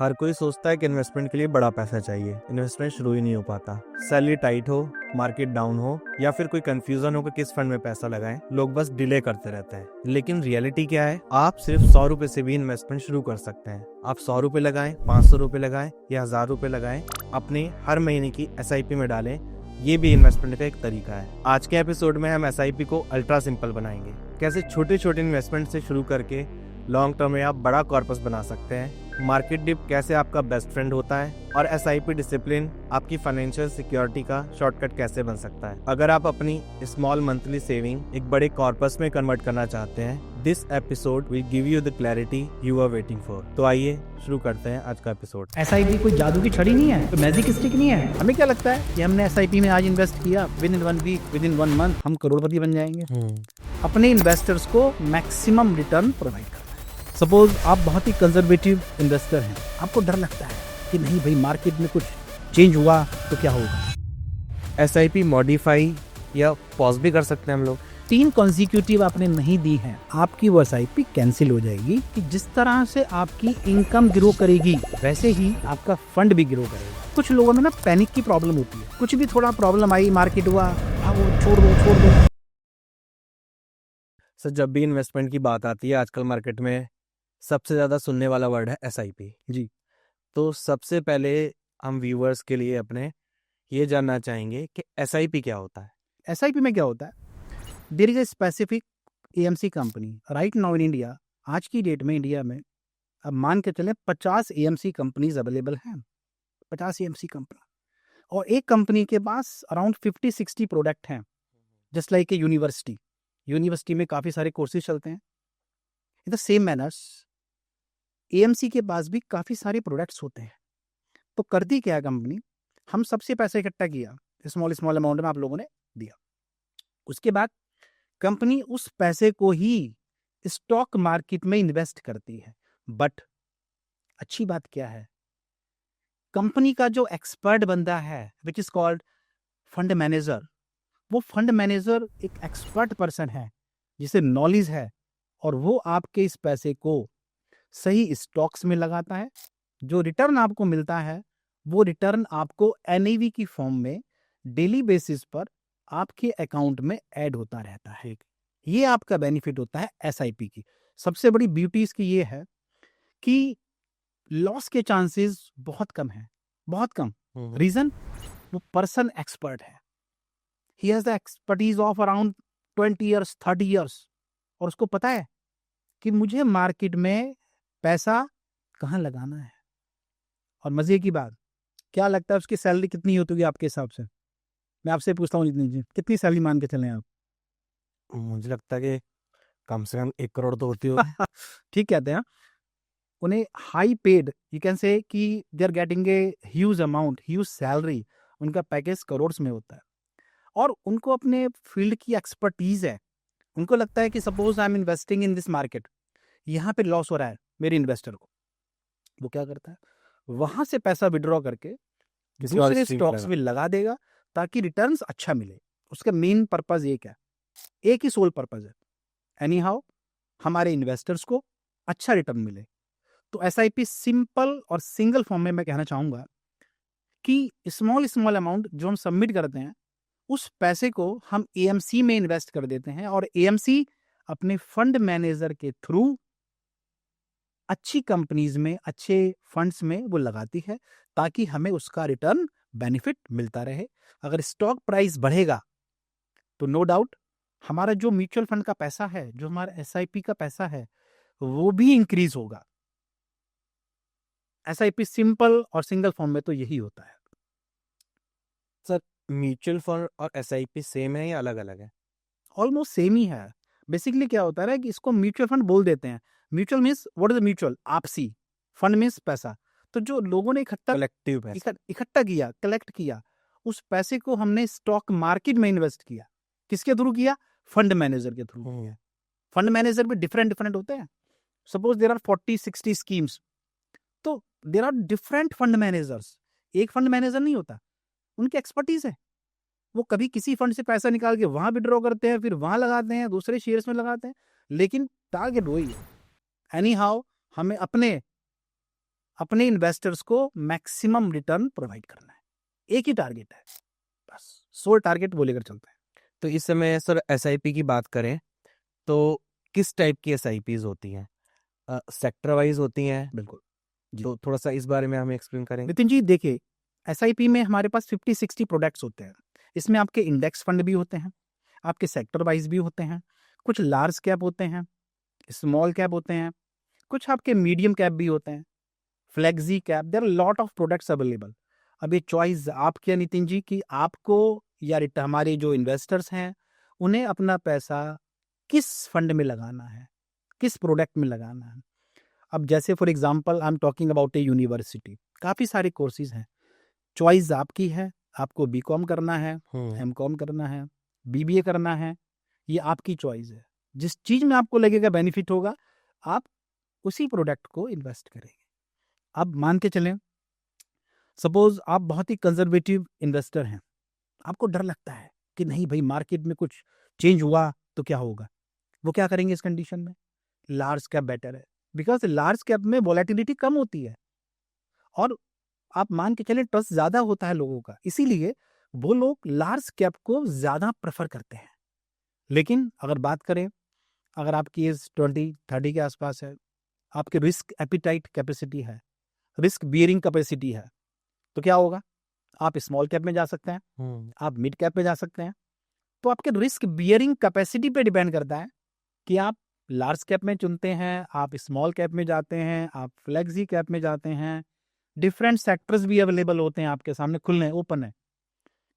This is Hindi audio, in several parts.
हर कोई सोचता है कि इन्वेस्टमेंट के लिए बड़ा पैसा चाहिए, इन्वेस्टमेंट शुरू ही नहीं हो पाता। सैलरी टाइट हो, मार्केट डाउन हो या फिर कोई कंफ्यूजन हो कि किस फंड में पैसा लगाएं, लोग बस डिले करते रहते हैं। लेकिन रियलिटी क्या है? आप सिर्फ 100 रुपए से भी इन्वेस्टमेंट शुरू कर सकते हैं। आप 100 रुपए लगाएं, 500 रुपए लगाएं या 1000 रुपए लगाएं, अपने हर महीने की SIP में डालें। ये भी इन्वेस्टमेंट का एक तरीका है। आज के एपिसोड में हम SIP को अल्ट्रा सिंपल बनाएंगे। कैसे छोटे छोटे इन्वेस्टमेंट से शुरू करके लॉन्ग टर्म में आप बड़ा कॉर्पस बना सकते हैं। मार्केट डिप कैसे आपका बेस्ट फ्रेंड होता है और SIP डिसिप्लिन आपकी फाइनेंशियल सिक्योरिटी का शॉर्टकट कैसे बन सकता है। अगर आप अपनी स्मॉल मंथली सेविंग एक बड़े कॉर्पस में कन्वर्ट करना चाहते हैं, this episode will give you the clarity you are waiting for. तो आइए शुरू करते हैं आज का एपिसोड। SIP कोई जादू की छड़ी नहीं है, कोई मैजिक स्टिक नहीं है। हमें क्या लगता है कि हमने SIP में आज इन्वेस्ट किया, within 1 week, within 1 month हम करोड़पति बन जाएंगे। अपने इन्वेस्टर्स को मैक्सिमम रिटर्न प्रोवाइड करना है। सपोज आप बहुत ही कंजर्वेटिव इन्वेस्टर हैं, आपको डर लगता है कि नहीं भाई मार्केट में कुछ चेंज हुआ तो क्या होगा। SIP मॉडिफाई या पॉज भी कर सकते हैं हम लोग। 3 कॉन्जिक्यूटिव आपने नहीं दी हैं, आपकी वो SIP कैंसिल हो जाएगी। कि जिस तरह से आपकी इनकम ग्रो करेगी वैसे ही आपका फंड भी ग्रो करेगा। कुछ लोगों में ना पैनिक की प्रॉब्लम होती है, कुछ भी थोड़ा प्रॉब्लम आई, मार्केट हुआ, वो छोड़ दो। सर, जब भी इन्वेस्टमेंट की बात आती है आजकल मार्केट में सबसे ज्यादा सुनने वाला वर्ड है SIP जी। तो सबसे पहले हम व्यूअर्स के लिए अपने ये जानना चाहेंगे कि SIP क्या होता है। SIP में क्या होता है? There is a specific AMC company right now in India. आज की डेट में इंडिया में अब मान के चले 50 AMC कंपनीज अवेलेबल हैं। 50 AMC कंपनी, और एक कंपनी के पास अराउंड 50-60 प्रोडक्ट हैं। जस्ट लाइक ए यूनिवर्सिटी में काफ़ी सारे कोर्सेज चलते हैं। In the same manners AMC के पास भी काफ़ी सारे प्रोडक्ट्स होते हैं। तो करती क्या है कंपनी, हम सबसे पैसा इकट्ठा किया, स्मॉल अमाउंट में आप लोगों ने दिया। उसके बाद कंपनी उस पैसे को ही स्टॉक मार्केट में इन्वेस्ट करती है। बट अच्छी बात क्या है, कंपनी का जो एक्सपर्ट बंदा है which is called fund manager, वो फंड मैनेजर एक एक्सपर्ट पर्सन है जिसे नॉलेज है, और वो आपके इस पैसे को सही स्टॉक्स में लगाता है। जो रिटर्न आपको मिलता है वो रिटर्न आपको NAV की फॉर्म में डेली बेसिस पर आपके अकाउंट में ऐड होता रहता है। ये आपका बेनिफिट होता है SIP की। सबसे बड़ी ब्यूटी इसकी ये है कि लॉस के चांसेस बहुत कम है, बहुत कम। रीजन, वो पर्सन एक्सपर्ट है। He has the expertise of around 20 years 30 years, और उसको पता है कि मुझे मार्केट में पैसा कहाँ लगाना है। और मजे की बात, क्या लगता है उसकी सैलरी कितनी होती होगी आपके हिसाब से? मैं आपसे पूछता हूँ, कितनी सैलरी मान के चलें आप? मुझे लगता है कि कम से कम 1 करोड़ तो होती होगी। ठीक कहते हैं। उन्हें high paid, you can say कि they are getting a huge amount, huge salary. उनका पैकेज करोड़्स में होता है, और उनको अपने फील्ड की एक्सपर्टीज है। उनको लगता है कि suppose I am investing in this market, यहाँ पे लॉस हो रहा है मेरे इन्वेस्टर को। वो क्या करता है, वहां से पैसा विड्रॉ करके दूसरे स्टॉक्स में लगा देगा ताकि रिटर्न्स अच्छा मिले। उसका मेन पर्पज एक है, एक ही सोल पर्पज है, एनी हाउ हमारे इन्वेस्टर्स को अच्छा रिटर्न मिले। तो SIP सिंपल और सिंगल फॉर्म में मैं कहना चाहूंगा कि स्मॉल अमाउंट जो हम सबमिट करते हैं, उस पैसे को हम AMC में इन्वेस्ट कर देते हैं, और AMC अपने फंड मैनेजर के थ्रू अच्छी कंपनीज में, अच्छे फंड्स में वो लगाती है ताकि हमें उसका रिटर्न बेनिफिट मिलता रहे। अगर स्टॉक प्राइस बढ़ेगा तो नो डाउट हमारा जो म्यूचुअल फंड का पैसा है, जो हमारा SIP का पैसा है, वो भी इंक्रीज होगा। SIP सिंपल और सिंगल फॉर्म में तो यही होता है। सर, म्यूचुअल फंड और SIP सेम है या अलग अलग है? ऑलमोस्ट सेम ही है। बेसिकली क्या होता है ना कि इसको म्यूचुअल फंड बोल देते हैं। Mutual means what is mutual, आपसी। फंड मीन्स पैसा। तो जो लोगों ने कलेक्टिव पैसा इकट्ठा किया, कलेक्ट किया, उस पैसे को हमने स्टॉक मार्केट में इन्वेस्ट किया। किसके थ्रू किया? फंड मैनेजर के थ्रू किया। फंड मैनेजर भी डिफरेंट होते हैं। सपोज देयर आर 40-60 स्कीम्स, तो there are different fund managers. एक फंड मैनेजर नहीं होता, उनकी एक्सपर्टीज है। वो कभी किसी फंड से पैसा निकाल के वहां विड्रॉ करते हैं, फिर वहां लगाते हैं, दूसरे शेयर्स में लगाते हैं, लेकिन टारगेट वही है। एनी हाउ हमें अपने अपने इन्वेस्टर्स को मैक्सिमम रिटर्न प्रोवाइड करना है। एक ही टारगेट है, बस सोल टारगेट वो लेकर चलते हैं। तो इस समय सर एसआईपी की बात करें तो किस टाइप की एसआईपीज होती हैं? सेक्टर वाइज होती हैं? बिल्कुल जी। तो थोड़ा सा इस बारे में हमें एक्सप्लेन करेंगे। नितिन जी देखिए, एसआईपी में हमारे पास 50-60 प्रोडक्ट्स होते हैं। इसमें आपके इंडेक्स फंड भी होते हैं, आपके सेक्टर वाइज भी होते हैं, कुछ लार्ज कैप होते हैं, स्मॉल कैप होते हैं, कुछ आपके मीडियम कैप भी होते हैं, flexi cap, there are lot of products available. अब ये चॉइस आपकी है नितिन जी कि आपको या हमारे जो इन्वेस्टर्स हैं उन्हें अपना पैसा किस फंड में लगाना है, किस प्रोडक्ट में लगाना है। अब जैसे for example I am talking about A university, काफ़ी सारे कोर्सेज हैं, चॉइस आपकी है, आपको बीकॉम करना है, एमकॉम करना है, बीबीए करना है, ये आपकी चॉइस है। जिस चीज़ में आपको लगेगा बेनिफिट होगा, आप उसी प्रोडक्ट को इन्वेस्ट करेंगे। अब मान के चलें, सपोज आप बहुत ही कंजर्वेटिव इन्वेस्टर हैं, आपको डर लगता है कि नहीं भाई मार्केट में कुछ चेंज हुआ तो क्या होगा, वो क्या करेंगे इस कंडीशन में? लार्ज कैप बेटर है, बिकॉज लार्ज कैप में वोलेटिलिटी कम होती है और आप मान के चलें ट्रस्ट ज़्यादा होता है लोगों का, इसीलिए वो लोग लार्ज कैप को ज़्यादा प्रेफर करते हैं। लेकिन अगर बात करें, अगर आपकी एज 20-30 के आसपास है, आपके रिस्क एपिटाइट कैपेसिटी है, रिस्क बियरिंग कैपेसिटी है, तो क्या होगा? आप स्मॉल कैप में जा सकते हैं, आप मिड कैप में जा सकते हैं। तो आपके रिस्क बियरिंग कैपेसिटी पे डिपेंड करता है कि आप लार्ज कैप में चुनते हैं, आप स्मॉल कैप में जाते हैं, आप फ्लेक्सी कैप में जाते हैं। डिफरेंट सेक्टर्स भी अवेलेबल होते हैं आपके सामने, खुले ओपन है,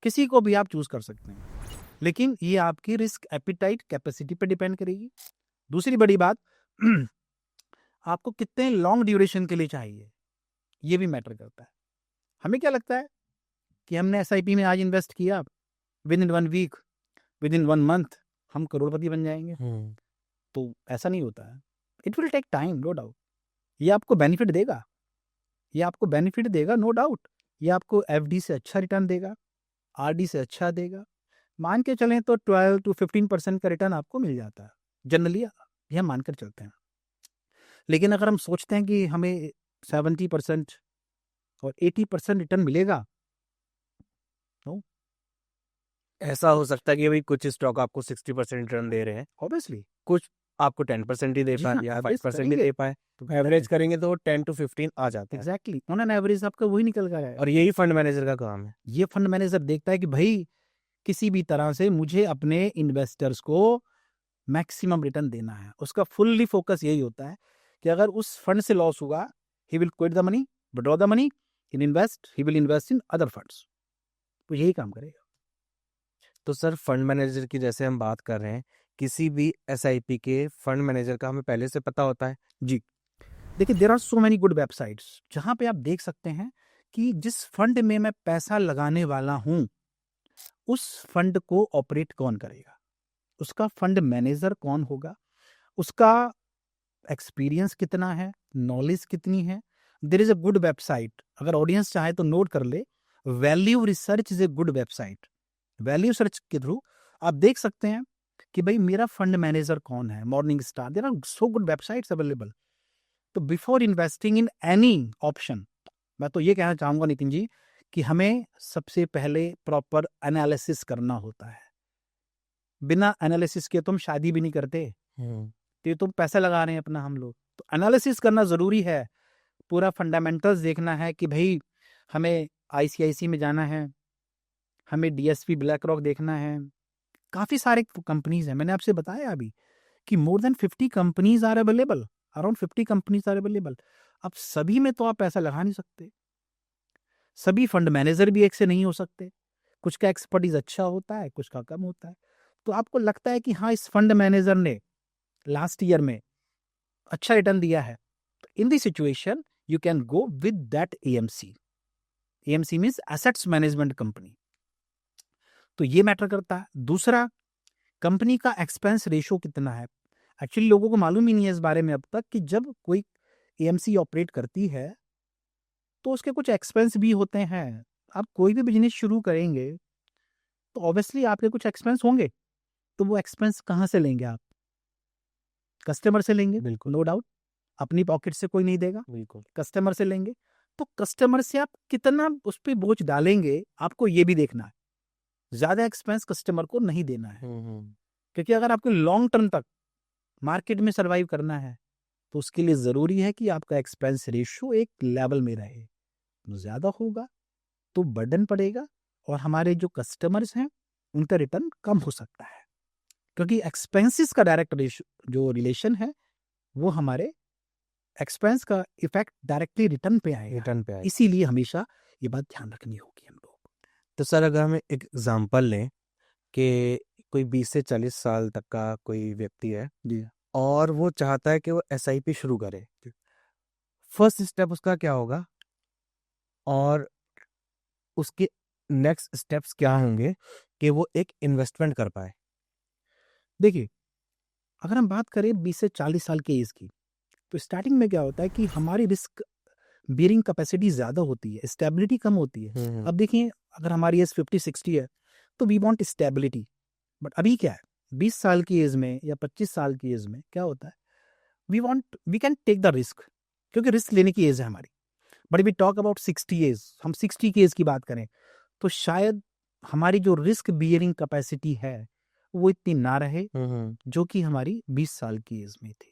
किसी को भी आप चूज कर सकते हैं, लेकिन ये आपकी रिस्क एपिटाइट कैपेसिटी पे डिपेंड करेगी। दूसरी बड़ी बात आपको कितने लॉन्ग ड्यूरेशन के लिए चाहिए, ये भी मैटर करता है। हमें क्या लगता है कि हमने एसआईपी में आज इन्वेस्ट किया, within 1 week, within 1 month हम करोड़पति बन जाएंगे, तो ऐसा नहीं होता है। It will take time, no doubt. ये आपको बेनिफिट देगा, ये आपको बेनिफिट देगा, नो डाउट। ये आपको एफडी से अच्छा रिटर्न देगा, आरडी से अच्छा देगा। मान के चलें तो 12-15% का रिटर्न आपको मिल जाता है जनरली, ये हम मानकर चलते हैं। लेकिन अगर हम सोचते हैं कि हमें 70% और 80% रिटर्न मिलेगा, नो, ऐसा हो सकता है कि भाई कुछ स्टॉक आपको 60% रिटर्न दे रहे हैं, ऑब्वियसली कुछ आपको 10% ही दे जी पाए हाँ, या average 5% ही करेंगे दे पाए, तो एवरेज करेंगे तो 10 to 15 आ जाता है। एग्जैक्टली ऑन एन एवरेज आपका वही निकल कर आएगा। और यही फंड मैनेजर का काम है। ये फंड मैनेजर देखता है कि भाई किसी भी तरह से मुझे अपने इन्वेस्टर्स को मैक्सिमम रिटर्न देना है। उसका फुल्ली फोकस यही होता है कि अगर उस फंड से लॉस हुआ, he will quit the money, withdraw the money, he will invest in other funds. तो यही काम करेगा। तो सर फंड मैनेजर की जैसे हम बात कर रहे हैं, किसी भी एसआईपी के फंड मैनेजर का हमें पहले से पता होता है? जी देखिए, there are so many good websites जहाँ पे आप देख सकते हैं कि जिस फंड में मैं पैसा लगाने वाला हूँ उस फंड को ऑपरेट कौन करेगा, उसका फंड मैनेजर कौन होगा, उसका एक्सपीरियंस कितना है, नॉलेज कितनी है। देर इज अ गुड वेबसाइट, अगर ऑडियंस चाहे तो नोट कर ले, value research is a good website. Value search के थ्रू आप देख सकते हैं कि भाई मेरा फंड मैनेजर कौन है, Morningstar, there are so good websites available. तो before investing in any option, मैं तो ये कहना चाहूंगा नितिन जी कि हमें सबसे पहले प्रॉपर एनालिसिस करना होता है। बिना एनालिसिस के तो हम शादी भी नहीं करते, तो तुम पैसा लगा रहे हैं अपना हम लोग, तो एनालिसिस करना ज़रूरी है। पूरा फंडामेंटल्स देखना है कि भाई हमें आईसीआईसी में जाना है, हमें डीएसपी ब्लैक रॉक देखना है, काफ़ी सारे कंपनीज हैं। मैंने आपसे बताया अभी कि more than 50 companies are available, around 50 companies are available. अब सभी में तो आप पैसा लगा नहीं सकते, सभी फंड मैनेजर भी एक से नहीं हो सकते, कुछ का एक्सपर्टीज अच्छा होता है, कुछ का कम होता है। तो आपको लगता है कि हाँ इस फंड मैनेजर ने लास्ट ईयर में अच्छा रिटर्न दिया है, in this situation you can go with that AMC. AMC means assets management company. तो ये मैटर करता है। दूसरा, कंपनी का एक्सपेंस रेशो कितना है। एक्चुअली लोगों को मालूम ही नहीं है इस बारे में अब तक कि जब कोई एएमसी ऑपरेट करती है तो उसके कुछ एक्सपेंस भी होते हैं। आप कोई भी बिजनेस शुरू करेंगे तो ऑब्वियसली आपके कुछ एक्सपेंस होंगे, तो वो एक्सपेंस कहाँ से लेंगे आप? कस्टमर से लेंगे, बिल्कुल। No doubt. अपनी पॉकेट से कोई नहीं देगा, बिल्कुल। कस्टमर से लेंगे। तो कस्टमर से आप कितना उस पे बोझ डालेंगे, आपको ये भी देखना है। ज़्यादा एक्सपेंस कस्टमर को नहीं देना है, क्योंकि अगर आपको लॉन्ग टर्म तक मार्केट में सर्वाइव करना है, तो उसके लिए ज़रूरी है कि आपका एक्सपेंस रेशियो एक लेवल में रहे। ज़्यादा होगा तो बर्डन पड़ेगा और हमारे जो कस्टमर्स हैं, उनका रिटर्न कम हो सकता है, क्योंकि एक्सपेंसेस का डायरेक्ट जो रिलेशन है, वो हमारे एक्सपेंस का इफेक्ट डायरेक्टली रिटर्न पे आएगा। रिटर्न पे आए। इसीलिए हमेशा ये बात ध्यान रखनी होगी हम लोग। तो सर अगर हम एक एग्जांपल लें कि कोई 20 से 40 साल तक का कोई व्यक्ति है जी। और वो चाहता है कि वो एसआईपी शुरू करे, फर्स्ट स्टेप उसका क्या होगा और उसके नेक्स्ट स्टेप्स क्या होंगे कि वो एक इन्वेस्टमेंट कर पाए? देखिए, अगर हम बात करें 20 से 40 साल के एज की, तो स्टार्टिंग में क्या होता है कि हमारी रिस्क बियरिंग कैपेसिटी ज़्यादा होती है, स्टेबिलिटी कम होती है। अब देखिए, अगर हमारी एज 50-60 है, तो वी वांट स्टेबिलिटी। बट अभी क्या है, 20 साल की एज में या 25 साल की एज में क्या होता है, we can take the risk, क्योंकि रिस्क लेने की एज है हमारी। But we talk about 60 age, हम 60 की एज की बात करें, तो शायद हमारी जो रिस्क बियरिंग कैपेसिटी है, वो इतनी ना रहे जो कि हमारी 20 साल की एज में थी।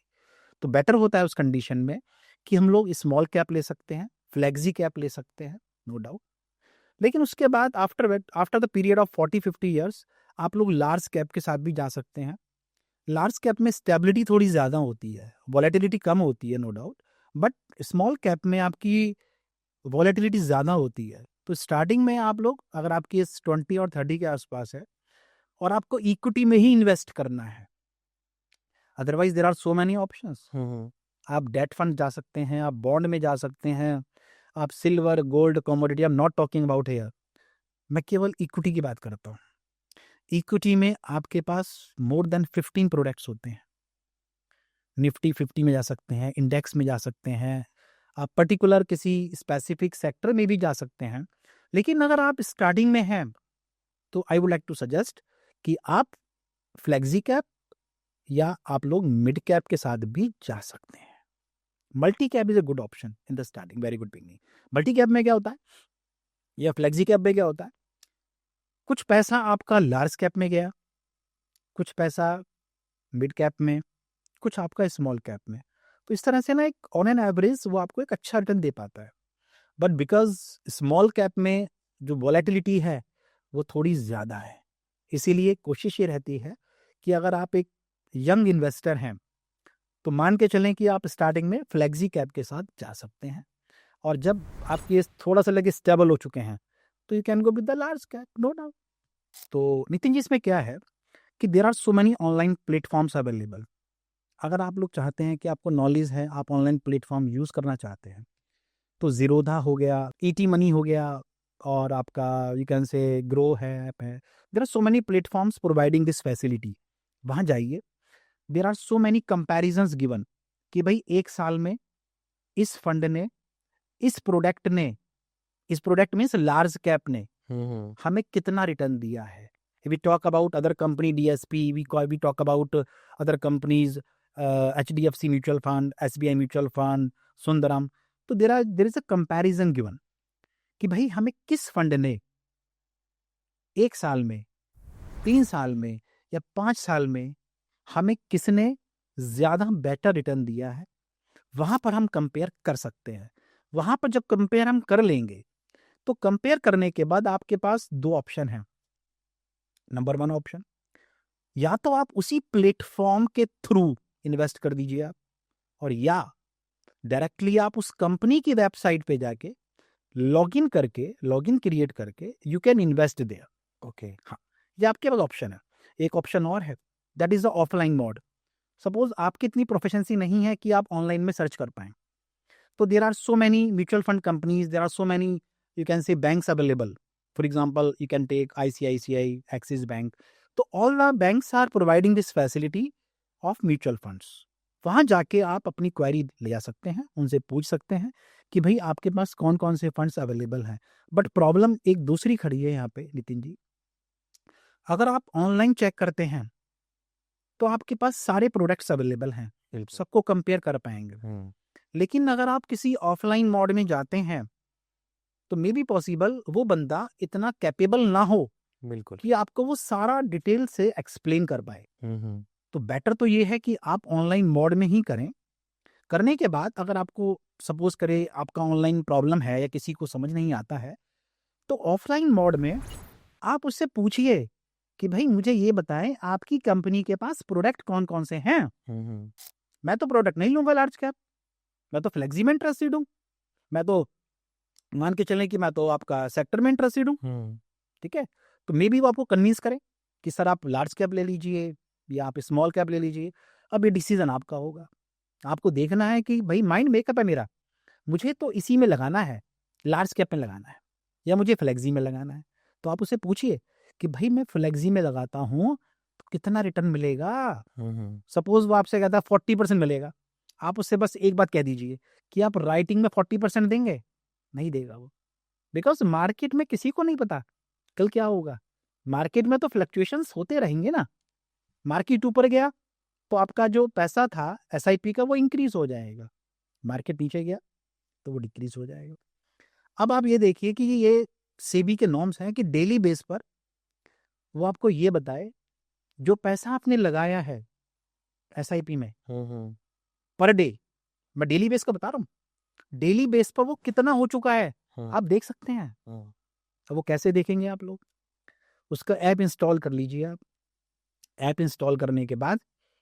तो बेटर होता है उस कंडीशन में कि हम लोग स्मॉल कैप ले सकते हैं, फ्लेक्सी कैप ले सकते हैं, नो डाउट। लेकिन उसके बाद after the period of 40-50 years आप लोग लार्ज कैप के साथ भी जा सकते हैं। लार्ज कैप में स्टेबिलिटी थोड़ी ज़्यादा होती है, वॉलेटिलिटी कम होती है, no doubt. But small cap में आपकी वॉलेटिलिटी ज़्यादा होती है। तो स्टार्टिंग में आप लोग, अगर आपकी 20 और 30 के आसपास है और आपको इक्विटी में ही इन्वेस्ट करना है, otherwise there are so many options. आप डेट फंड जा सकते हैं, आप बॉन्ड में जा सकते हैं, आप silver, gold, commodity, I am not talking about here. मैं केवल इक्विटी की बात करता हूँ। इक्विटी में आपके पास मोर देन 15 प्रोडक्ट्स होते हैं। निफ्टी 50 में जा सकते हैं, इंडेक्स में जा सकते हैं, आप पर्टिकुलर किसी स्पेसिफिक सेक्टर में भी जा सकते हैं। लेकिन अगर आप स्टार्टिंग में हैं, तो I would like to suggest कि आप फ्लेक्सी कैप या आप लोग मिड कैप के साथ भी जा सकते हैं। Multi cap is a good option in the starting, very good beginning. Multi cap में क्या होता है या फ्लेक्सी कैप में क्या होता है, कुछ पैसा आपका लार्ज कैप में गया, कुछ पैसा मिड कैप में, कुछ आपका स्मॉल कैप में। तो इस तरह से ना एक ऑन एन एवरेज वो आपको एक अच्छा रिटर्न दे पाता है। बट बिकॉज स्मॉल कैप में जो वॉलेटिलिटी है वो थोड़ी ज़्यादा है, इसीलिए कोशिश ये रहती है कि अगर आप एक यंग इन्वेस्टर हैं, तो मान के चलें कि आप स्टार्टिंग में फ्लेक्सी कैप के साथ जा सकते हैं, और जब आपके ये थोड़ा सा लगे स्टेबल हो चुके हैं, तो you can go with the large cap, no doubt. तो नितिन जी, इसमें क्या है कि there are so many online platforms available. अगर आप लोग चाहते हैं कि आपको नॉलेज है, आप ऑनलाइन प्लेटफॉर्म यूज़ करना चाहते हैं, तो ज़ीरोधा हो गया, ईटी मनी हो गया, और आपका यू कैन से ग्रो है, ऐप है। There are so many platforms providing this facility. वहाँ जाइए, there are so many comparisons given कि भाई एक साल में इस फंड ने, इस प्रोडक्ट मीन्स लार्ज कैप ने हमें कितना रिटर्न दिया है। We talk about other company DSP, we talk about other companies, HDFC mutual fund, SBI mutual fund, Sundaram. तो there is a comparison given कि भाई हमें किस फंड ने 1 साल में, 3 साल में या 5 साल में हमें किसने ज़्यादा बेटर रिटर्न दिया है। वहाँ पर हम कंपेयर कर सकते हैं। वहाँ पर जब कंपेयर हम कर लेंगे, तो कंपेयर करने के बाद आपके पास 2 ऑप्शन हैं। नंबर 1 ऑप्शन, या तो आप उसी प्लेटफॉर्म के थ्रू इन्वेस्ट कर दीजिए आप, और या डायरेक्टली आप उस कंपनी की वेबसाइट पे जाके लॉगिन क्रिएट करके you can invest their. Okay. हाँ, ये आपके पास ऑप्शन है। एक ऑप्शन और है, that is the offline mode. Suppose आपकी इतनी प्रोफिशिएंसी नहीं है कि आप ऑनलाइन में सर्च कर पाएं, तो there are so many mutual fund companies, there are so many you can say banks available. For example, you can take ICICI, Axis bank. तो all the banks are providing this facility of mutual funds. वहाँ जाके आप अपनी क्वेरी ले जा सकते हैं, उनसे पूछ सकते हैं कि भाई आपके पास कौन कौन से फंड्स अवेलेबल हैं। बट प्रॉब्लम एक दूसरी खड़ी है यहाँ पे नितिन जी। अगर आप ऑनलाइन चेक करते हैं, तो आपके पास सारे प्रोडक्ट्स अवेलेबल हैं, बिल्कुल। सबको कंपेयर कर पाएंगे। लेकिन अगर आप किसी ऑफलाइन मोड में जाते हैं तो मे बी पॉसिबल वो बंदा इतना कैपेबल ना हो बिल्कुल। कि आपको वो सारा डिटेल से एक्सप्लेन कर पाए। तो बेटर तो ये है कि आप ऑनलाइन मोड में ही करें। करने के बाद अगर आपको सपोज करे आपका ऑनलाइन प्रॉब्लम है या किसी को समझ नहीं आता है तो ऑफलाइन मोड में आप उससे पूछिए कि भाई मुझे ये बताएं आपकी कंपनी के पास प्रोडक्ट कौन कौन से हैं। मैं तो प्रोडक्ट नहीं लूंगा लार्ज कैप, मैं तो फ्लेक्सी में इंटरेस्टेड हूँ, मैं तो मान के चलें कि मैं तो आपका सेक्टर में इंटरेस्टेड हूँ। ठीक है, तो मे बी वो आपको कन्विंस करें कि सर आप लार्ज कैप ले लीजिए या आप स्मॉल कैप ले लीजिए। अब ये डिसीजन आपका होगा, आपको देखना है कि भाई माइंड मेकअप है मेरा, मुझे तो इसी में लगाना है, लार्ज कैप में लगाना है या मुझे फ्लेक्सी में लगाना है। तो आप उससे पूछिए कि भाई मैं फ्लेक्सी में लगाता हूँ तो कितना रिटर्न मिलेगा। सपोज वो आपसे कहता है 40% मिलेगा, आप उससे बस एक बात कह दीजिए कि आप राइटिंग में 40% देंगे, नहीं देगा वो, बिकॉज मार्केट में किसी को नहीं पता कल क्या होगा। मार्केट में तो फ्लक्चुएशंस होते रहेंगे ना, मार्केट ऊपर गया तो आपका जो पैसा था एसआईपी का वो इंक्रीज हो जाएगा, मार्केट नीचे गया तो वो डिक्रीज हो जाएगा। अब आप ये देखिए कि ये सेबी के नॉर्म्स हैं कि डेली बेस पर वो आपको ये बताए जो पैसा आपने लगाया है एसआईपी में पर डे, मैं डेली बेस का बता रहा हूँ, डेली बेस पर वो कितना हो चुका है आप देख सकते हैं। अब वो कैसे देखेंगे आप लोग, उसका ऐप इंस्टॉल कर लीजिए आप। ऐप इंस्टॉल करने के बाद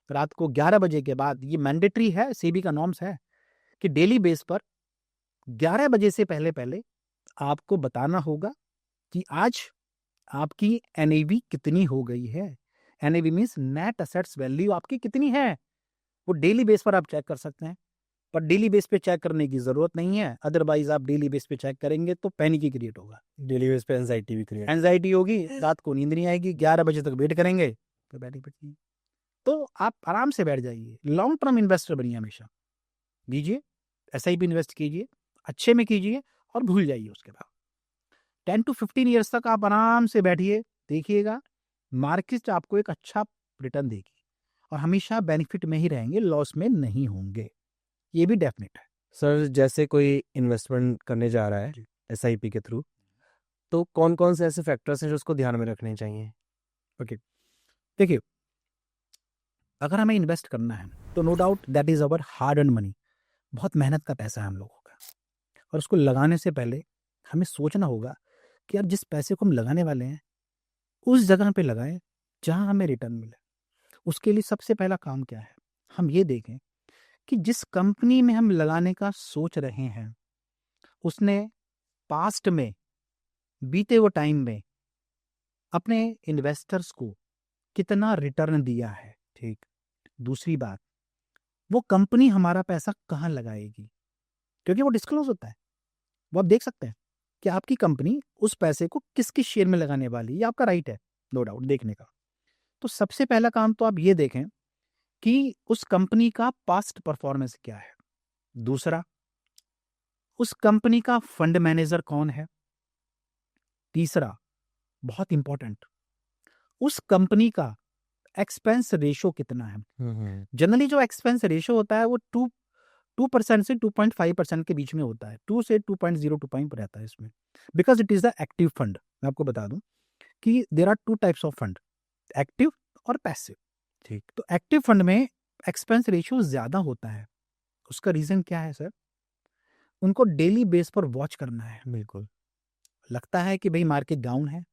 रात को 11 बजे के बाद, ये मैंडेटरी है, सेबी का नॉर्म्स है कि डेली बेस पर 11 बजे से पहले पहले आपको बताना होगा कि आज आपकी एनएवी कितनी हो गई है। NAV means net assets value आपकी कितनी है, वो डेली बेस पर आप चेक कर सकते हैं। पर डेली बेस पे चेक करने की जरूरत नहीं है, अदरवाइज आप डेली बेस पे चेक करेंगे तो पैनिक ही क्रिएट होगा, डेली बेस पे एंजाइटी भी क्रिएट एंजाइटी होगी, रात को नींद नहीं आएगी, 11 बजे तक वेट करेंगे तो बैठी पड़ती। तो आप आराम से बैठ जाइए, लॉन्ग टर्म इन्वेस्टर बनिए, हमेशा लीजिए एसआईपी इन्वेस्ट कीजिए, अच्छे में कीजिए और भूल जाइए। उसके बाद 10 to 15 ईयर्स तक आप आराम से बैठिए, देखिएगा मार्केट आपको एक अच्छा रिटर्न देगी और हमेशा बेनिफिट में ही रहेंगे, लॉस में नहीं होंगे, ये भी डेफिनेट है। सर जैसे कोई इन्वेस्टमेंट करने जा रहा है एसआईपी के थ्रू, तो कौन कौन से ऐसे फैक्टर्स हैं जो उसको ध्यान में रखने चाहिए? ओके, देखिए अगर हमें इन्वेस्ट करना है तो no doubt that is our hard earn money, बहुत मेहनत का पैसा है हम लोगों का, और उसको लगाने से पहले हमें सोचना होगा कि यार जिस पैसे को हम लगाने वाले हैं उस जगह पे लगाएं जहां हमें रिटर्न मिले। उसके लिए सबसे पहला काम क्या है, हम ये देखें कि जिस कंपनी में हम लगाने का सोच रहे हैं उसने पास्ट में, बीते हुए टाइम में अपने इन्वेस्टर्स को कितना रिटर्न दिया है। ठीक, दूसरी बात, वो कंपनी हमारा पैसा कहाँ लगाएगी, क्योंकि वो डिस्क्लोज होता है, वो आप देख सकते हैं कि आपकी कंपनी उस पैसे को किस किस शेयर में लगाने वाली है, ये आपका राइट है नो डाउट देखने का। तो सबसे पहला काम तो आप ये देखें कि उस कंपनी का पास्ट परफॉर्मेंस क्या है। दूसरा, उस कंपनी का फंड मैनेजर कौन है। तीसरा, बहुत इंपॉर्टेंट, उस कंपनी का एक्सपेंस रेशो कितना है। जनरली जो एक्सपेंस रेशो होता है वो 2% से 2.5% के बीच में होता है, 2 से 2.02 रहता है इसमें, because it is the active fund. मैं आपको बता दूं कि there are 2 types of fund, active और पैसिव। ठीक। तो एक्टिव फंड में एक्सपेंस रेशियो ज्यादा होता है, उसका रीजन क्या है सर, उनको डेली बेस पर वॉच करना है। बिल्कुल। लगता है कि भाई मार्केट डाउन है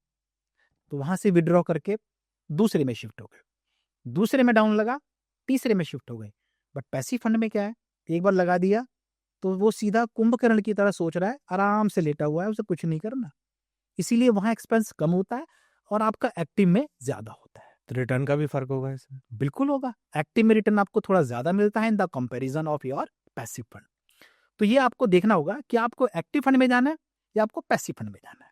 तो वहां से विड्रॉ करके दूसरे में शिफ्ट हो गए, दूसरे में डाउन लगा तीसरे में शिफ्ट हो गए। बट पैसिव फंड में क्या है, एक बार लगा दिया तो वो सीधा कुंभकर्ण की तरह सोच रहा है, आराम से लेटा हुआ है, उसे कुछ नहीं करना, इसीलिए वहां एक्सपेंस कम होता है और आपका एक्टिव में ज्यादा होता है। तो रिटर्न का भी फर्क होगा इसमें? बिल्कुल होगा, एक्टिव में रिटर्न आपको थोड़ा ज्यादा मिलता है in the comparison of your passive fund. तो ये आपको देखना होगा कि आपको एक्टिव फंड में जाना है या आपको पैसिव फंड में जाना है।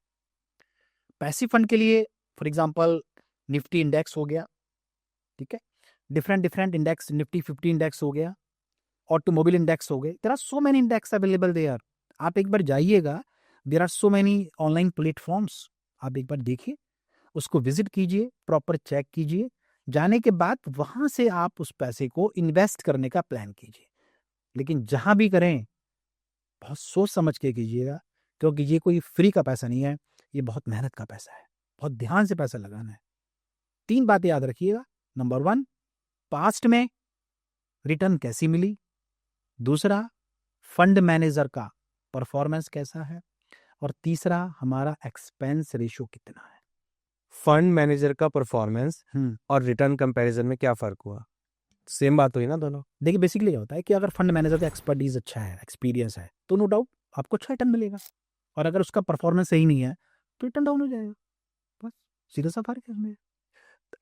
पैसिव फंड के लिए फॉर एग्जांपल निफ्टी इंडेक्स हो गया, ठीक है, different different index, Nifty 50 index हो गया, ऑटोमोबाइल इंडेक्स हो गए, there are so many index available there. आप एक बार जाइएगा, there are so many online platforms, आप एक बार देखिए, उसको विजिट कीजिए, प्रॉपर चेक कीजिए जाने के बाद वहाँ से आप उस पैसे को इन्वेस्ट करने का प्लान कीजिए। लेकिन जहाँ भी करें, बहुत सोच समझ के कीजिएगा, क्योंकि ये कोई फ्री का पैसा नहीं है, ये बहुत मेहनत का पैसा है। बहुत ध्यान से पैसा लगाना है। 3 बातें याद रखिएगा। नंबर 1, पास्ट में रिटर्न कैसी मिली। दूसरा, फंड मैनेजर का परफॉर्मेंस कैसा है। और तीसरा, हमारा एक्सपेंस रेशियो कितना है। फंड मैनेजर का परफॉर्मेंस हम्म और रिटर्न कंपैरिजन में क्या फर्क हुआ? सेम बात हुई ना दोनों? देखिए, बेसिकली क्या होता है कि अगर फंड मैनेजर का एक्सपर्टीज अच्छा है, एक्सपीरियंस है, तो नो डाउट आपको अच्छा रिटर्न मिलेगा। और अगर उसका परफॉर्मेंस सही नहीं है तो रिटर्न डाउन हो जाएगा। बस सीधा सा फर्क है उसमें।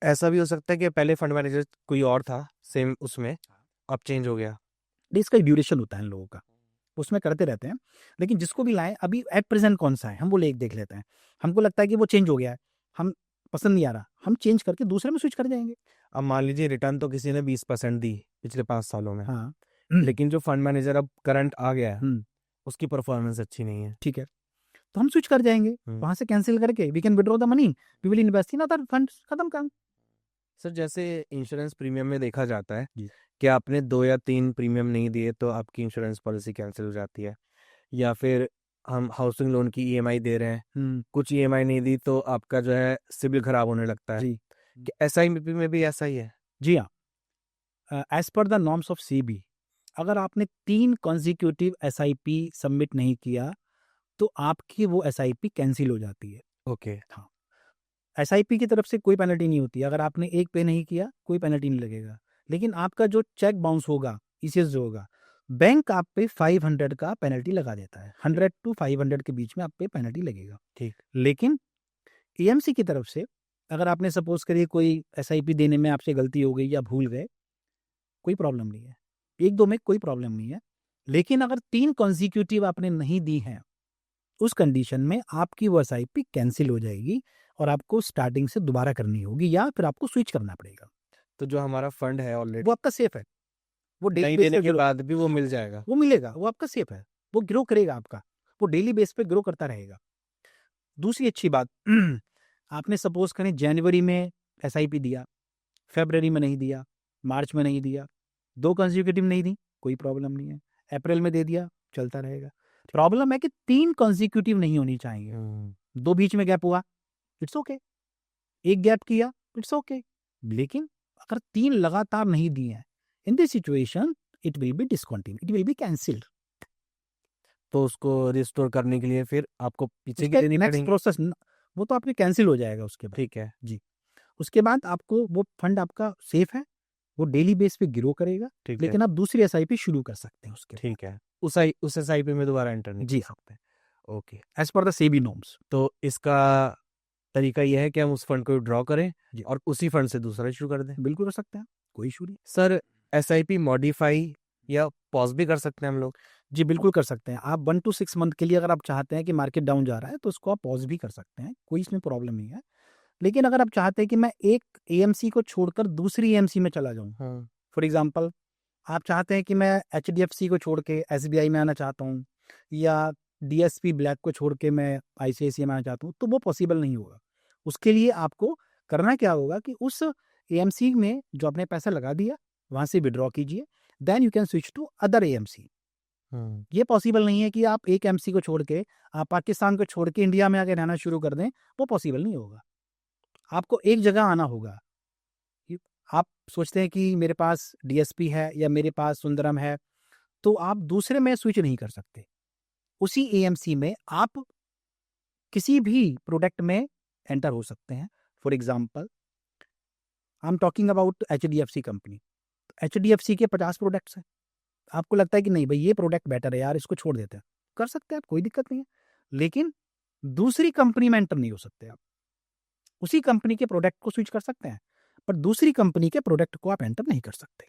ऐसा भी हो सकता है कि पहले फंड मैनेजर कोई और था सेम उसमें, अब चेंज हो गया। इसका ड्यूरेशन होता है इन लोगों का, उसमें करते रहते हैं। लेकिन जिसको भी लाएं, अभी एट प्रेजेंट कौन सा है हम वो एक देख लेते हैं। हमको लगता है कि वो चेंज हो गया है, हम पसंद नहीं आ रहा, हम चेंज करके दूसरे में स्विच कर जाएंगे। अब मान लीजिए रिटर्न तो किसी ने 20% दी पिछले 5 सालों में, हाँ लेकिन जो फंड मैनेजर अब करंट आ गया है हम्म, उसकी परफॉर्मेंस अच्छी नहीं है। ठीक है, तो हम स्विच कर जाएंगे। वहां से कैंसिल करके we can withdraw the money, we will invest in other funds, खत्म काम। सर जैसे इंश्योरेंस प्रीमियम में देखा जाता है जी। कि आपने 2 या 3 प्रीमियम नहीं दिए तो आपकी इंश्योरेंस पॉलिसी कैंसिल हो जाती है, या फिर हम हाउसिंग लोन की ईएमआई दे रहे हैं, कुछ ईएमआई नहीं दी तो आपका जो है सिबिल खराब होने लगता है। जी कि एसआईपी में भी ऐसा ही है? जी हाँ, as per the norms of CB, अगर आपने 3 कॉन्जिक्यूटिव एसआईपी सबमिट नहीं किया तो आपकी वो एसआईपी कैंसिल हो जाती है। ओके। हाँ, एसआईपी की तरफ से कोई पेनल्टी नहीं होती। अगर आपने एक पे नहीं किया कोई पेनल्टी नहीं लगेगा। लेकिन आपका जो चेक बाउंस होगा, ईसीएस जो होगा, बैंक आप पे 500 का पेनल्टी लगा देता है। 100 to 500 के बीच में आप पे पेनल्टी लगेगा। ठीक। लेकिन एएमसी की तरफ से अगर आपने सपोज करिए कोई एसआईपी देने में आपसे गलती हो गई या भूल गए, कोई प्रॉब्लम नहीं है। 1-2 में कोई प्रॉब्लम नहीं है। लेकिन अगर 3 कॉन्जिक्यूटिव आपने नहीं दी हैं, उस कंडीशन में आपकी वो एसआईपी कैंसिल हो जाएगी और आपको स्टार्टिंग से दोबारा करनी होगी या फिर आपको स्विच करना पड़ेगा। तो जो हमारा फंड है ऑलरेडी वो आपका सेफ है, वो डेली नहीं बेस देने पे के ग्रो, बाद भी वो मिल जाएगा? वो मिलेगा, वो आपका सेफ है, वो ग्रो करेगा आपका, वो डेली बेस पे ग्रो करता रहेगा। दूसरी अच्छी बात, आपने सपोज करें जनवरी में एसआईपी दिया, फरवरी में नहीं दिया, मार्च में नहीं दिया, 2 कंसेक्यूटिव नहीं दी, कोई प्रॉब्लम नहीं है। अप्रैल में दे दिया, चलता रहेगा। प्रॉब्लम है कि 3 कंसेक्यूटिव नहीं होनी चाहिए। 2 बीच में गैप हुआ, इट्स ओके। एक गैप किया, इट्स ओके। लेकिन अगर 3 लगातार नहीं दिए हैं, in this situation it will be discontinue, it will be cancelled. तो उसको रिस्टोर करने के लिए फिर आपको पीछे की उसके देनी नेक्स्ट पड़ेगी? प्रोसेस वो तो आपके कैंसिल हो जाएगा उसके बाद। ठीक है। जी, उसके बाद आपको वो फंड आपका सेफ है, वो डेली बेस पे ग्रो करेगा। ठीक है। लेकिन आप दूसरी एसआईपी शुरू कर सकते हैं उसके बाद। ठीक है, उस एसआईपी में दोबारा एंटर नहीं जी कर हाँ, सकते? Okay. As per the SEBI norms. तो इसका तरीका यह है कि हम उस फंड को ड्रॉ करें जी, और उसी फंड से दूसरा शुरू कर दें? बिल्कुल कर सकते हैं, कोई इशू नहीं। सर एसआईपी मॉडिफाई या पॉज भी कर सकते हैं हम लोग? जी, बिल्कुल कर सकते हैं। आप 1 to 6 मंथ के लिए अगर आप चाहते हैं कि मार्केट डाउन जा रहा है तो उसको आप पॉज भी कर सकते हैं, कोई इसमें प्रॉब्लम नहीं है। लेकिन अगर आप चाहते हैं कि मैं एक एएमसी को छोड़कर दूसरी एएमसी में चला जाऊं, हाँ। फॉर एग्जांपल आप चाहते हैं कि मैं एचडीएफसी को छोड़ के एसबीआई में आना चाहता हूं, या डीएसपी ब्लैक को छोड़ के मैं आईसीआईसीआई में आना चाहता हूं, तो वो पॉसिबल नहीं होगा। उसके लिए आपको करना क्या होगा कि उस एएमसी में जो आपने पैसा लगा दिया वहां से विड्रॉ कीजिए, then you can switch to other AMC. ये पॉसिबल नहीं है कि आप एक एमसी को छोड़ के, आप पाकिस्तान को छोड़ के इंडिया में आके रहना शुरू कर दें, वो पॉसिबल नहीं होगा। आपको एक जगह आना होगा। आप सोचते हैं कि मेरे पास डीएसपी है या मेरे पास सुंदरम है, तो आप दूसरे में स्विच नहीं कर सकते। उसी एएमसी में आप किसी भी प्रोडक्ट में एंटर हो सकते हैं। For example I am talking about HDFC company. HDFC के 50 प्रोडक्ट्स हैं। आपको लगता है कि नहीं भाई ये प्रोडक्ट बेटर है यार, इसको छोड़ देते हैं, कर सकते हैं आप, कोई दिक्कत नहीं है। लेकिन दूसरी कंपनी में एंटर नहीं हो सकते आप। उसी कंपनी के प्रोडक्ट को स्विच कर सकते हैं, पर दूसरी कंपनी के प्रोडक्ट को आप एंटर नहीं कर सकते।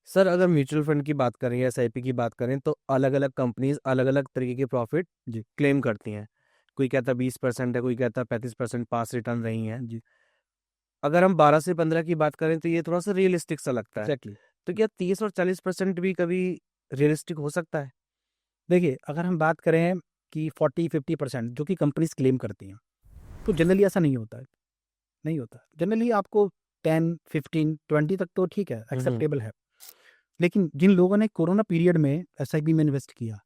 सर अगर म्यूचुअल फंड की बात करें या एसआईपी की बात करें तो अलग अलग कंपनीज अलग अलग तरीके के प्रॉफिट जी क्लेम करती हैं। कोई कहता है 20% है, कोई कहता है 35% पास रिटर्न रही हैं। जी, अगर हम 12 से 15 की बात करें तो ये थोड़ा सा रियलिस्टिक सा लगता है। एग्जैक्टली। तो क्या 30 और 40% भी कभी रियलिस्टिक हो सकता है? देखिए, अगर हम बात करें कि 40-50% जो कि कंपनीज क्लेम करती हैं, तो जनरली ऐसा नहीं होता है। नहीं होता जनरली। आपको 10, 15, 20 तक तो ठीक है, एक्सेप्टेबल है। लेकिन जिन लोगों ने कोरोना पीरियड में एसआईपी में इन्वेस्ट किया,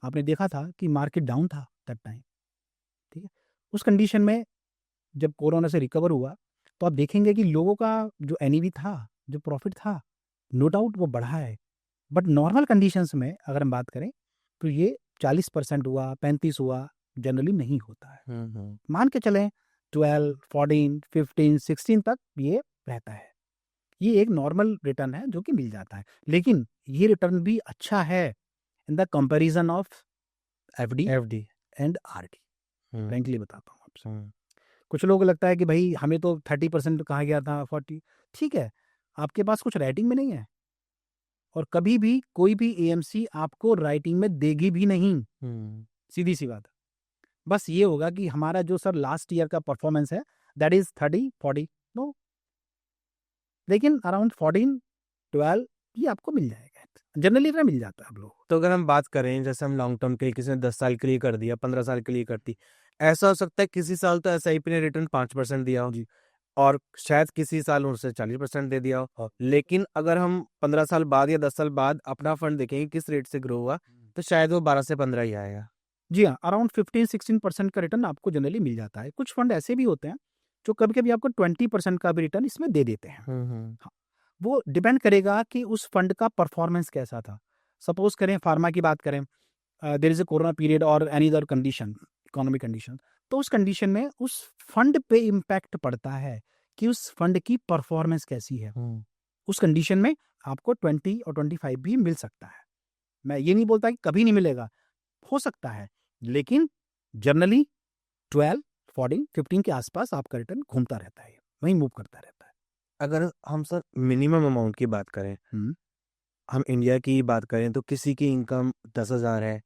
आपने देखा था कि मार्केट डाउन था दैट टाइम, ठीक है। उस कंडीशन में जब कोरोना से रिकवर हुआ तो आप देखेंगे कि लोगों का जो एनईवी था, जो प्रॉफिट था, नो डाउट वो बढ़ा है। बट नॉर्मल कंडीशंस में अगर हम बात करें तो ये 40% हुआ, 35 हुआ, जनरली नहीं होता है। मान के चलें 12, 14, 15, 16 तक ये रहता है। ये एक नॉर्मल रिटर्न है जो कि मिल जाता है, लेकिन ये रिटर्न भी अच्छा है in the comparison of FD FD and RD. Frankly बताता हूँ आपसे, कुछ लोगों को लगता है कि भाई हमें तो 30% कहा गया था, 40, ठीक है, आपके पास कुछ राइटिंग में नहीं है और कभी भी कोई भी एएमसी आपको राइटिंग में देगी भी नहीं, सीधी सी बात है। बस ये होगा कि हमारा जो सर लास्ट ईयर का परफॉर्मेंस है दैट इज 30, 40, नो, लेकिन अराउंड 14, 12 ये आपको मिल जाएगा, जनरली इतना मिल जाता है आप लोगों को। तो अगर हम बात करें जैसे हम लॉन्ग टर्म के लिए, किसी ने 10 साल के लिए कर दिया, 15 साल के लिए करती, ऐसा हो सकता है किसी साल तो एसआईपी ने रिटर्न 5% दिया हो जी। और शायद किसी साल उनसे 40% दे दिया हो। लेकिन अगर हम 15 साल बाद या 10 साल बाद अपना फंड देखेंगे किस रेट से ग्रो हुआ, तो शायद वो 12 से 15 ही आएगा। जी हाँ, अराउंड 15-16% का रिटर्न आपको जनरली मिल जाता है। कुछ फंड ऐसे भी होते हैं जो कभी कभी आपको 20% का भी रिटर्न इसमें दे देते हैं। हाँ, वो डिपेंड करेगा कि उस फंड का परफॉर्मेंस कैसा था। सपोज करें फार्मा की बात करें, there is a corona period और any other condition, economic condition, तो उस कंडीशन में उस फंड पे इम्पैक्ट पड़ता है कि उस फंड की परफॉर्मेंस कैसी है। उस कंडीशन में आपको 20 और 25 भी मिल सकता है। मैं ये नहीं बोलता कि कभी नहीं मिलेगा, हो सकता है, लेकिन जनरली 12, 14, 15 के आसपास आपका रिटर्न घूमता रहता है, वहीं मूव करता रहता है। अगर हम सर मिनिमम अमाउंट की बात करें, हम इंडिया की बात करें तो किसी की इनकम 10,000 है,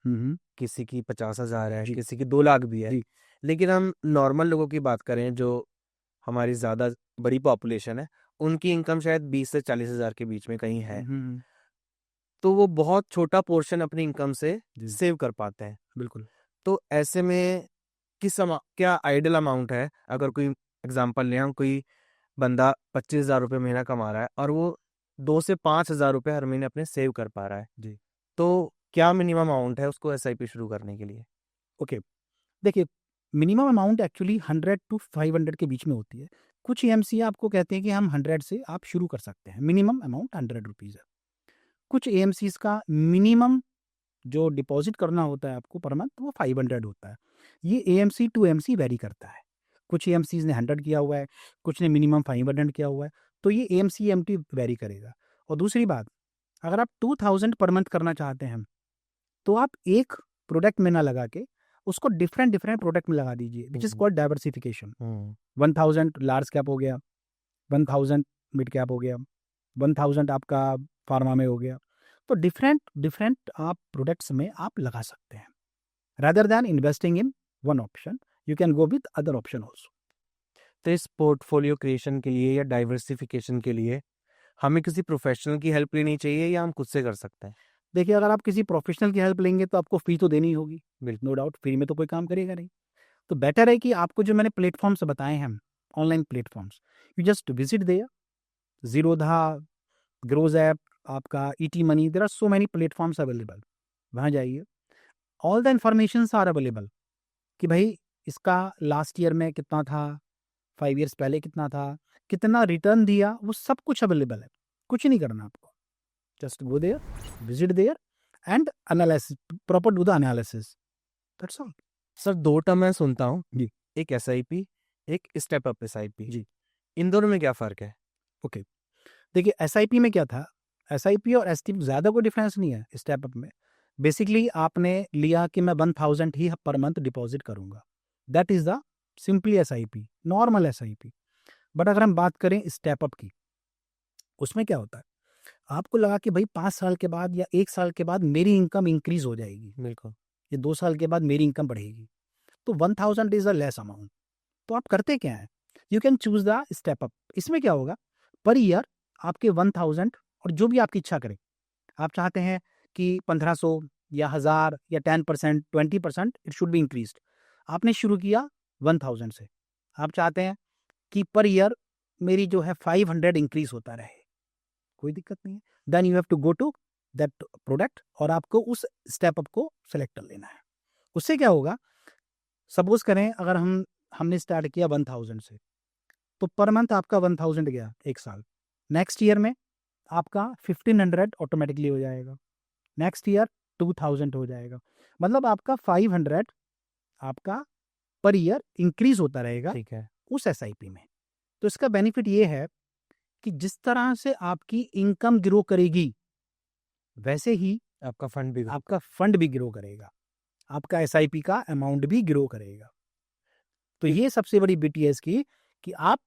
किसी की 50,000 है, जी। किसी की 2 लाख भी है। जी। लेकिन हम नॉर्मल लोगों की बात करें जो हमारी ज़्यादा बड़ी पॉपुलेशन है, उनकी इनकम शायद 20 से 40,000 के बीच में कहीं है। तो वो बहुत छोटा पोर्शन अपनी इनकम से जी। सेव कर पाते हैं। बिल्कुल। तो ऐसे में क्या आइडियल अमाउंट है, अगर कोई एग्जांपल लें, हम कोई बंदा 25,000 रुपये महीना कमा रहा है और वो 2 से 5,000 रुपये हर महीने अपने सेव कर पा रहा है, जी। तो क्या मिनिमम अमाउंट है उसको एसआईपी शुरू करने के लिए? ओके, देखिए, मिनिमम अमाउंट एक्चुअली 100 टू 500 के बीच में होती है। कुछ एएमसी आपको कहते हैं कि हम 100 से आप शुरू कर सकते हैं, मिनिमम अमाउंट 100 रुपीज़ है। कुछ एएमसीज का मिनिमम जो डिपॉजिट करना होता है आपको पर मंथ वो 500 होता है। ये एएमसी टू एएमसी वेरी करता है। कुछ एएमसीज ने 100 किया हुआ है, कुछ ने मिनिमम 500 किया हुआ है, तो ये एएमसी एएमटी वेरी करेगा। और दूसरी बात, अगर आप 2000 पर मंथ करना चाहते हैं तो आप एक प्रोडक्ट में ना लगा के उसको डिफरेंट डिफरेंट प्रोडक्ट में लगा दीजिए, which is called diversification. 1000 large cap हो गया, 1000 मिड कैप हो गया, 1000 आपका फार्मा में हो गया। तो डिफरेंट डिफरेंट आप प्रोडक्ट्स में आप लगा सकते हैं। Rather than investing in one option, you can go with other option also. तो इस पोर्टफोलियो क्रिएशन के लिए या डाइवर्सिफिकेशन के लिए हमें किसी प्रोफेशनल की हेल्प लेनी चाहिए या हम खुद से कर सकते हैं? देखिए, अगर आप किसी प्रोफेशनल की हेल्प लेंगे तो आपको फी तो देनी ही होगी, बिल्कुल। नो डाउट, फ्री में तो कोई काम करेगा नहीं। तो बेटर है कि आपको जो मैंने प्लेटफॉर्म्स बताए हैं, online platforms, you just visit there, Zerodha, Groww app, आपका ET money, there are so many platforms available. वहाँ जाइए, all the informations are available कि भाई इसका लास्ट ईयर में कितना था, 5 ईयर्स पहले कितना था, कितना रिटर्न दिया, वो सब कुछ अवेलेबल है। कुछ नहीं करना आपको, just go there, visit there and analysis, proper do the analysis, that's all. Sir 2 term मैं सुनता हूँ, जी। एक एसआईपी, एक स्टेप अप एसआईपी। जी। इन दोनों में क्या फ़र्क है? ओके, देखिए एसआईपी में क्या था, एसआईपी और एसटीपी ज़्यादा कोई डिफरेंस नहीं है। स्टेप अप में बेसिकली आपने लिया कि मैं 1000 ही पर मंथ डिपॉजिट करूंगा, that is the simply SIP, normal SIP. But अगर हम बात करें स्टेप अप की, उसमें क्या होता है, आपको लगा कि भाई 5 साल के बाद या 1 साल के बाद मेरी इनकम इंक्रीज हो जाएगी, बिल्कुल। ये 2 साल के बाद मेरी इनकम बढ़ेगी, तो 1000 इज अ लेस अमाउंट। तो आप करते क्या है, you can choose the step up. इसमें क्या होगा, पर ईयर आपके 1000 और जो भी आपकी इच्छा करे, आप चाहते हैं कि 1500 या 1000 या 10%, 20% इट शुड बी इंक्रीज। आपने शुरू किया 1000 से, आप चाहते हैं कि पर ईयर मेरी जो है 500 इंक्रीज होता रहे, कोई दिक्कत नहीं है। Then you have to go to that product और आपको उस स्टेप अप को सेलेक्ट कर लेना है। उससे क्या होगा, सपोज करें अगर हमने स्टार्ट किया 1000 से, तो पर मंथ आपका 1000 गया एक साल, नेक्स्ट ईयर में आपका 1500 ऑटोमेटिकली हो जाएगा, नेक्स्ट ईयर 2000 हो जाएगा, मतलब आपका 500 आपका पर ईयर इंक्रीज होता रहेगा ठीक है। उस एसआईपी में। तो इसका बेनिफिट ये है कि जिस तरह से आपकी इनकम ग्रो करेगी वैसे ही आपका फंड भी ग्रो करेगा, आपका एसआईपी का अमाउंट भी ग्रो करेगा। तो ये सबसे बड़ी बीटी है इसकी कि आप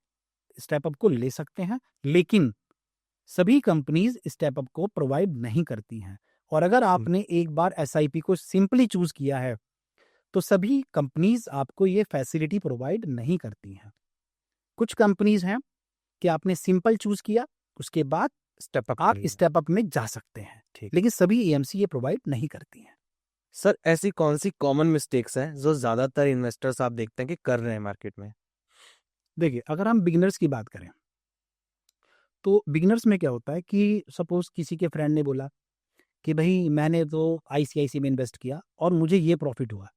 स्टेप अप को ले सकते हैं, लेकिन सभी कंपनीज स्टेप अप को प्रोवाइड नहीं करती हैं। और अगर आपने एक बार एसआईपी को सिंपली चूज किया है तो सभी कंपनीज आपको ये फैसिलिटी प्रोवाइड नहीं करती हैं। कुछ कंपनीज हैं कि आपने सिंपल चूज किया, उसके बाद आप स्टेप अप में जा सकते हैं, ठीक। लेकिन सभी एएमसी ये प्रोवाइड नहीं करती हैं। सर ऐसी कौन सी कॉमन मिस्टेक्स हैं जो ज्यादातर इन्वेस्टर्स आप देखते हैं कि कर रहे हैं मार्केट में? देखिए, अगर हम बिगिनर्स की बात करें तो बिगिनर्स में क्या होता है कि सपोज किसी के फ्रेंड ने बोला कि भाई मैंने तो आईसीआईसी में इन्वेस्ट किया और मुझे ये प्रॉफिट हुआ,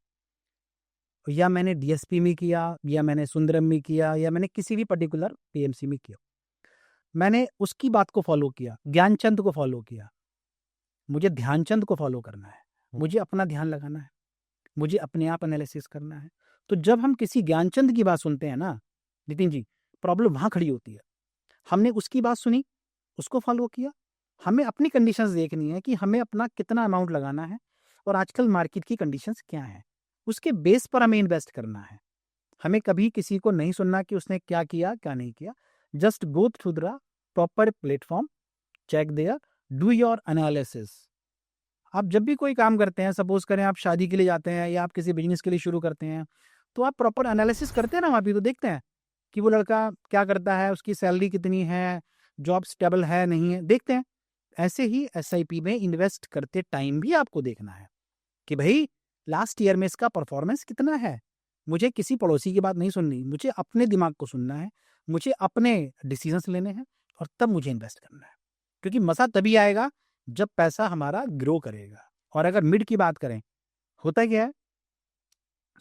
या मैंने डीएसपी में किया, या मैंने सुंदरम में किया, या मैंने किसी भी पर्टिकुलर पीएमसी में किया, मैंने उसकी बात को फॉलो किया, ज्ञानचंद को फॉलो किया। मुझे ध्यानचंद को फॉलो करना है, मुझे अपना ध्यान लगाना है, मुझे अपने आप एनालिसिस करना है। तो जब हम किसी ज्ञानचंद की बात सुनते हैं ना नितिन जी, प्रॉब्लम वहाँ खड़ी होती है। हमने उसकी बात सुनी, उसको फॉलो किया, हमें अपनी कंडीशंस देखनी है कि हमें अपना कितना अमाउंट लगाना है और आजकल मार्केट की कंडीशंस क्या है, उसके बेस पर हमें इन्वेस्ट करना है। हमें कभी किसी को नहीं सुनना कि उसने क्या किया क्या नहीं किया। Just go through the proper platform, check there, do your analysis. आप जब भी कोई काम करते हैं, सपोज करें आप शादी के लिए जाते हैं या आप किसी बिजनेस के लिए शुरू करते हैं, तो आप प्रॉपर एनालिसिस करते हैं ना, वहाँ भी तो देखते हैं कि वो लड़का क्या करता है, उसकी सैलरी कितनी है, जॉब स्टेबल है नहीं है, देखते हैं। ऐसे ही एसआईपी में इन्वेस्ट करते टाइम भी आपको देखना है कि भाई लास्ट ईयर में इसका परफॉर्मेंस कितना है। मुझे किसी पड़ोसी की बात नहीं सुननी, मुझे अपने दिमाग को सुनना है, मुझे अपने डिसीजंस लेने हैं और तब मुझे इन्वेस्ट करना है, क्योंकि मज़ा तभी आएगा जब पैसा हमारा ग्रो करेगा। और अगर मिड की बात करें, होता क्या है,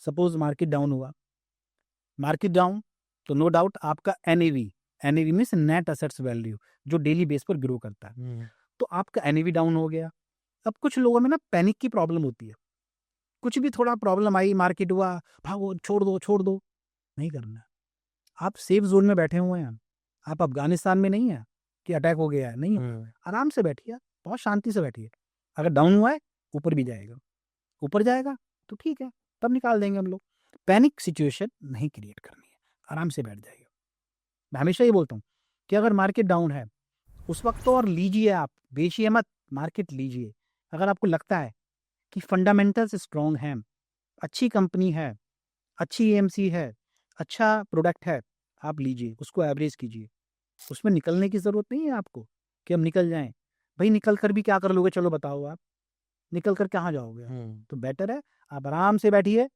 सपोज मार्केट डाउन हुआ, मार्केट डाउन तो नो डाउट आपका NAV means net assets value, जो डेली बेस पर ग्रो करता है, तो आपका एनएवी डाउन हो गया। अब कुछ लोगों में ना पैनिक की प्रॉब्लम होती है, कुछ भी थोड़ा प्रॉब्लम आई, मार्केट हुआ, भागो, छोड़ दो, नहीं करना। आप सेफ जोन में बैठे हुए हैं, आप अफगानिस्तान में नहीं है कि अटैक हो गया है, नहीं है। आराम से बैठिए, बहुत शांति से बैठिए। अगर डाउन हुआ है, ऊपर भी जाएगा, ऊपर जाएगा तो ठीक है, तब निकाल देंगे हम लोग। पैनिक सिचुएशन नहीं क्रिएट करनी है, आराम से बैठ जाइए। मैं हमेशा ये बोलता हूँ कि अगर मार्केट डाउन है उस वक्त तो और लीजिए, आप बेचिए मत, मार्केट लीजिए। अगर आपको लगता है कि फंडामेंटल्स स्ट्रॉन्ग हैं, अच्छी कंपनी है, अच्छी एएमसी है, अच्छा प्रोडक्ट है, आप लीजिए, उसको एवरेज कीजिए। उसमें निकलने की ज़रूरत नहीं है आपको कि हम निकल जाएं। भाई निकल कर भी क्या कर लोगे, चलो बताओ, आप निकल कर कहाँ जाओगे? तो बेटर है आप आराम से बैठिए,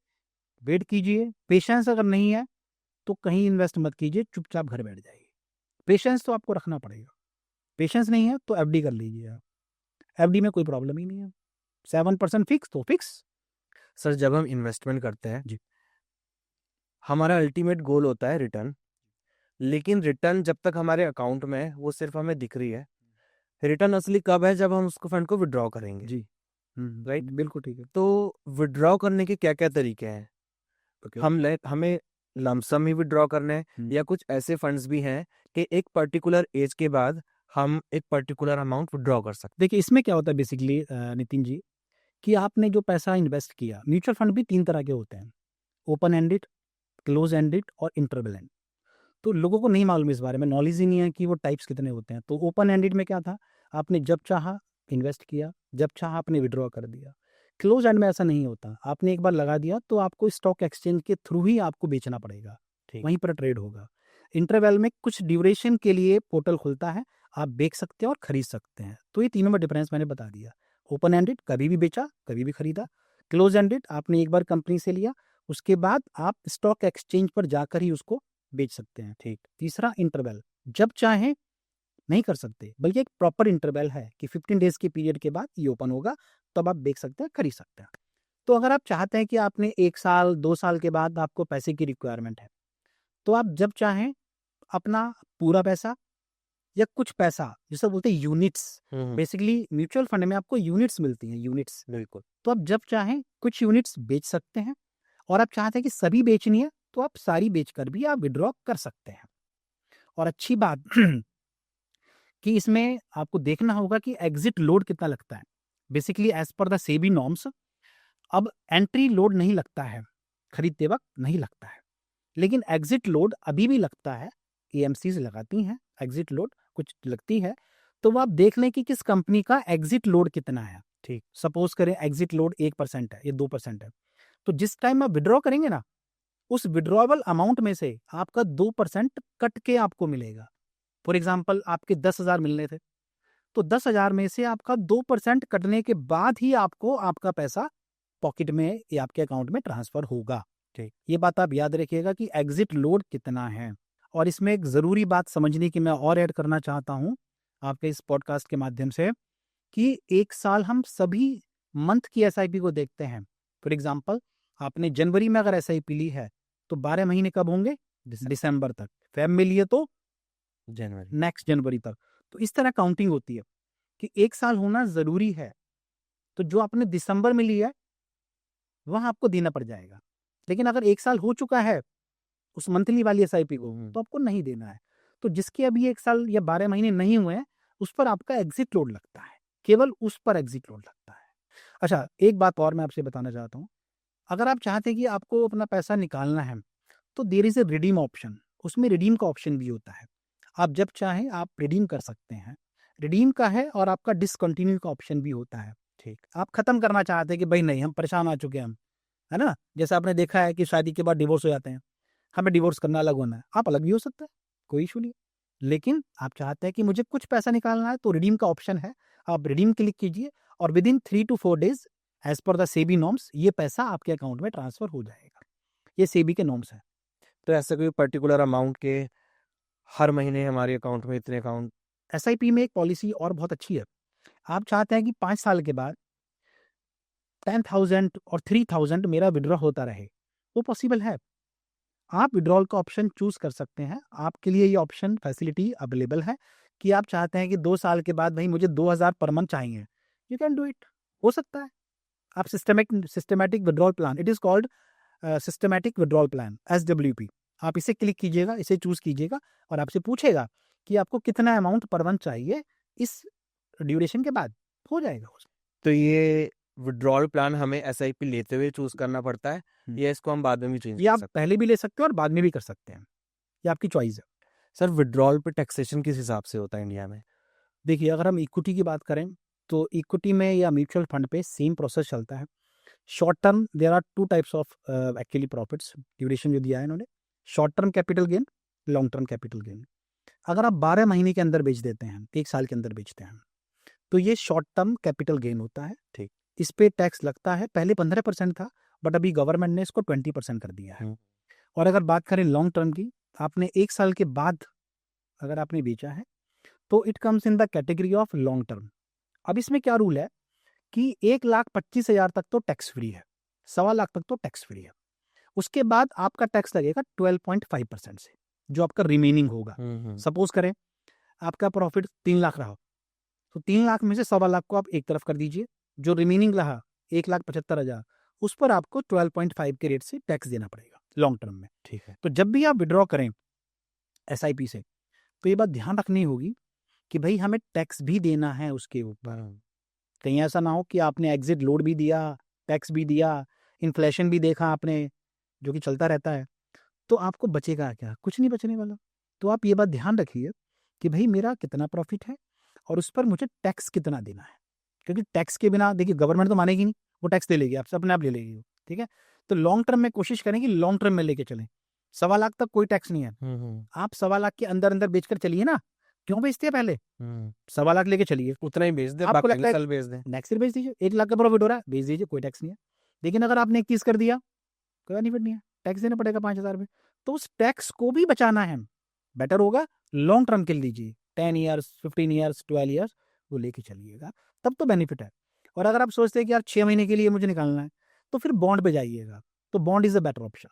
वेट कीजिए। पेशेंस अगर नहीं है तो कहीं इन्वेस्ट मत कीजिए, चुपचाप घर बैठ जाइए। पेशेंस तो आपको रखना पड़ेगा, पेशेंस नहीं है तो एफडी कर लीजिए आप, एफडी में कोई प्रॉब्लम ही नहीं है, 7% फिक्स तो फिक्स। सर जब हम इन्वेस्टमेंट करते हैं जी, हमारा अल्टीमेट गोल होता है रिटर्न, लेकिन रिटर्न जब तक हमारे अकाउंट में है वो सिर्फ हमें दिख रही है। रिटर्न असली कब है? जब हम उसको फंड को विड्रॉ करेंगे। जी, राइट, बिल्कुल ठीक है। तो विड्रॉ करने के क्या क्या तरीके हैं? ओके, हमें लमसम ही विड्रॉ करना है या कुछ ऐसे फंड्स भी हैं कि एक पर्टिकुलर एज के बाद हम एक पर्टिकुलर अमाउंट विड्रॉ कर सकते देखिए इसमें क्या होता है बेसिकली नितिन जी, कि आपने जो पैसा इन्वेस्ट किया, म्यूचुअल फंड भी 3 तरह के होते हैं, ओपन एंडेड, क्लोज एंडेड और इंटरवल एंड। तो लोगों को नहीं मालूम, इस बारे में नॉलेज ही नहीं है कि वो टाइप्स कितने होते हैं। तो ओपन एंडेड में क्या था, आपने जब चाहा इन्वेस्ट किया, जब चाहा आपने विड्रॉ कर दिया। क्लोज एंड में ऐसा नहीं होता, आपने एक बार लगा दिया तो आपको स्टॉक एक्सचेंज के थ्रू ही आपको बेचना पड़ेगा, ठीक। वहीं पर ट्रेड होगा। इंटरवल में कुछ ड्यूरेशन के लिए पोर्टल खुलता है, आप बेच सकते हैं और खरीद सकते हैं। तो ये तीनों में डिफरेंस मैंने बता दिया। ओपन एंडेड कभी भी बेचा, कभी भी खरीदा। क्लोज एंडेड आपने एक बार कंपनी से लिया, उसके बाद आप स्टॉक एक्सचेंज पर जाकर ही उसको बेच सकते हैं। ठीक। तीसरा इंटरवल, जब चाहें नहीं कर सकते, बल्कि एक प्रॉपर इंटरवल है कि 15 डेज के पीरियड के बाद ये ओपन होगा, तब आप बेच सकते हैं, खरीद सकते हैं। तो अगर आप चाहते हैं कि आपने 1 साल 2 साल के बाद आपको पैसे की रिक्वायरमेंट है, तो आप जब चाहें अपना पूरा पैसा या कुछ पैसा, जिसे बोलते हैं यूनिट्स, बेसिकली म्यूचुअल फंड में आपको यूनिट्स मिलती हैं, यूनिट्स। बिल्कुल। तो आप जब चाहें कुछ यूनिट्स बेच सकते हैं, और आप चाहते हैं कि सभी बेचनी है, तो आप सारी बेचकर भी आप विड्रॉ कर सकते हैं। और अच्छी बात कि इसमें आपको देखना होगा कि एग्जिट लोड कितना लगता है। Basically as per the SEBI norms अब एंट्री लोड नहीं लगता है, खरीदते वक्त नहीं लगता है, लेकिन एग्जिट लोड अभी भी लगता है। एएमसीज लगाती हैं एग्जिट लोड, कुछ लगती है, तो वो आप देख लें कि किस कंपनी का एग्जिट लोड कितना है। ठीक। सपोज करें एग्जिट लोड 1% है या 2% है, तो जिस टाइम आप विड्रॉ करेंगे ना, उस विड्रॉवल अमाउंट में से आपका 2% कट के आपको मिलेगा। फॉर एग्जाम्पल आपके 10,000 मिलने थे, तो 10,000 में से आपका 2% कटने के बाद ही आपको आपका पैसा पॉकेट में या आपके अकाउंट में ट्रांसफर होगा। ठीक। ये बात आप याद रखिएगा कि एग्जिट लोड कितना है। और इसमें एक ज़रूरी बात समझने की मैं और ऐड करना चाहता हूँ आपके इस पॉडकास्ट के माध्यम से, कि 1 साल हम सभी मंथ की एसआईपी को देखते हैं। फॉर एग्जाम्पल आपने जनवरी में अगर एसआईपी ली है, तो 12 महीने कब होंगे? दिसंबर तक। फेब में लिए तो जनवरी। नेक्स्ट जनवरी तक। तो इस तरह काउंटिंग होती है कि 1 साल होना ज़रूरी है। तो जो आपने दिसंबर में लिया है, वह आपको देना पड़ जाएगा। लेकिन अगर 1 साल हो चुका है उस मंथली वाली एसआईपी को, तो आपको नहीं देना है। तो जिसके अभी 1 साल या 12 महीने नहीं हुए हैं, उस पर आपका एग्जिट लोड लगता है, केवल उस पर एग्जिट लोड लगता है। अच्छा, एक बात और मैं आपसे बताना चाहता हूँ, अगर आप चाहते हैं कि आपको अपना पैसा निकालना है, तो there is a redeem option. उसमें रिडीम का ऑप्शन भी होता है, आप जब चाहें आप रिडीम कर सकते हैं। रिडीम का है, और आपका डिसकंटिन्यू का ऑप्शन भी होता है। ठीक। आप खत्म करना चाहते हैं कि भाई नहीं, हम परेशान आ चुके हैं, हम, है ना, जैसे आपने देखा है कि शादी के बाद डिवोर्स हो जाते हैं, हमें डिवोर्स करना, अलग होना है, आप अलग भी हो सकते हैं, कोई इशू नहीं। लेकिन आप चाहते हैं कि मुझे कुछ पैसा निकालना है, तो रिडीम का ऑप्शन है, आप रिडीम क्लिक कीजिए, और within 3 to 4 days as per the SEBI norms ये पैसा आपके अकाउंट में ट्रांसफर हो जाएगा। ये सेबी के नॉर्म्स हैं। तो ऐसा कोई पर्टिकुलर अमाउंट के हर महीने हमारे अकाउंट में इतने अकाउंट? एसआईपी में एक पॉलिसी और बहुत अच्छी है। आप चाहते हैं कि 5 साल के बाद 10,000 और 3,000 मेरा विड्रॉ होता रहे, वो पॉसिबल है। आप विड्रॉल का ऑप्शन चूज कर सकते हैं, आपके लिए ये ऑप्शन फैसिलिटी अवेलेबल है कि आप चाहते हैं कि 2 साल के बाद भाई मुझे 2,000 पर मंथ चाहिए, यू कैन डू इट, हो सकता है। आप systematic withdrawal plan, it is called systematic withdrawal plan, SWP, आप इसे क्लिक कीजिएगा, इसे चूज कीजिएगा, और आपसे पूछेगा कि आपको कितना अमाउंट पर मंथ चाहिए, इस ड्यूरेशन के बाद हो जाएगा। तो ये विड्रॉल प्लान हमें एसआईपी लेते हुए चूज करना पड़ता है, या इसको हम बाद में भी चेंज ये कर आप सकते हैं? पहले भी ले सकते हो और बाद में भी कर सकते हैं, ये आपकी चॉइस है। सर, विड्रॉल पे टैक्सेशन किस हिसाब से होता है इंडिया में? देखिए, अगर हम इक्विटी की बात करें, तो इक्विटी में या म्यूचुअल फंड पे सेम प्रोसेस चलता है। Short term there are 2 types of actually profits, duration जो दिया है इन्होंने, short term capital gain, long term capital gain. अगर आप 12 महीने के अंदर बेच देते हैं, 1 साल के अंदर बेचते हैं, तो ये शॉर्ट टर्म कैपिटल गेन होता है। ठीक। इस पे टैक्स लगता है, पहले 15% था, बट अभी गवर्नमेंट ने इसको 20% कर दिया है। और अगर बात करें लॉन्ग टर्म की, आपने 1 साल के बाद अगर आपने बेचा है, तो it comes in the category of long term. अब इसमें क्या रूल है कि 1,25,000 तक तो टैक्स फ्री है, 1.25 लाख तक तो टैक्स फ्री है। उसके बाद आपका टैक्स लगेगा 12.5% से, जो आपका रिमेनिंग होगा। सपोज करें आपका प्रॉफिट 3 लाख रहा, तो 3 लाख में से 1.25 लाख को आप एक तरफ कर दीजिए, जो रिमेनिंग रहा 1,75,000, उस पर आपको 12.5 के रेट से टैक्स देना पड़ेगा लॉन्ग टर्म में। ठीक है। तो जब भी आप विड्रॉ करें एसआईपी से, तो ये बात ध्यान रखनी होगी कि भाई हमें टैक्स भी देना है उसके ऊपर। कहीं ऐसा ना हो कि आपने एग्जिट लोड भी दिया, टैक्स भी दिया, इन्फ्लेशन भी देखा आपने, जो कि चलता रहता है, तो आपको बचेगा क्या? कुछ नहीं बचने वाला। तो आप ये बात ध्यान रखिए कि भाई मेरा कितना प्रॉफिट है और उस पर मुझे टैक्स कितना देना है, क्योंकि टैक्स के बिना देखिए गवर्नमेंट तो मानेगी नहीं, वो टैक्स ले लेगी आपसे, अपने आप ले लेगी वो, ठीक है। तो लॉन्ग टर्म में कोशिश करें कि लॉन्ग टर्म में लेके चलें। 1.25 लाख तक कोई टैक्स नहीं है, आप 1.25 लाख के अंदर अंदर बेचकर चलिए ना, क्यों बेचते हैं पहले, 1.25 लाख लेके चलिए, उतना ही बेच दे, आपको बाकी लगता है कल बेच दे। नेक्स्ट ईयर बेच दीजिए, 1 लाख का प्रॉफिट हो रहा है, बेच दीजिए, कोई टैक्स नहीं है। लेकिन अगर आपने 21 कर दिया, कोई बेनिफिट नहीं है, टैक्स देना पड़ेगा 5,000 रुपये। तो उस टैक्स को भी बचाना है, बेटर होगा लॉन्ग टर्म के लीजिए, 10 ईयर्स, 15 ईयर्स, 12 ईयर्स, वो लेके चलिएगा, तब तो बेनिफिट है। और अगर आप सोचते हैं कि यार 6 महीने के लिए मुझे निकालना है, तो फिर बॉन्ड पे जाइएगा, तो bond is a better option.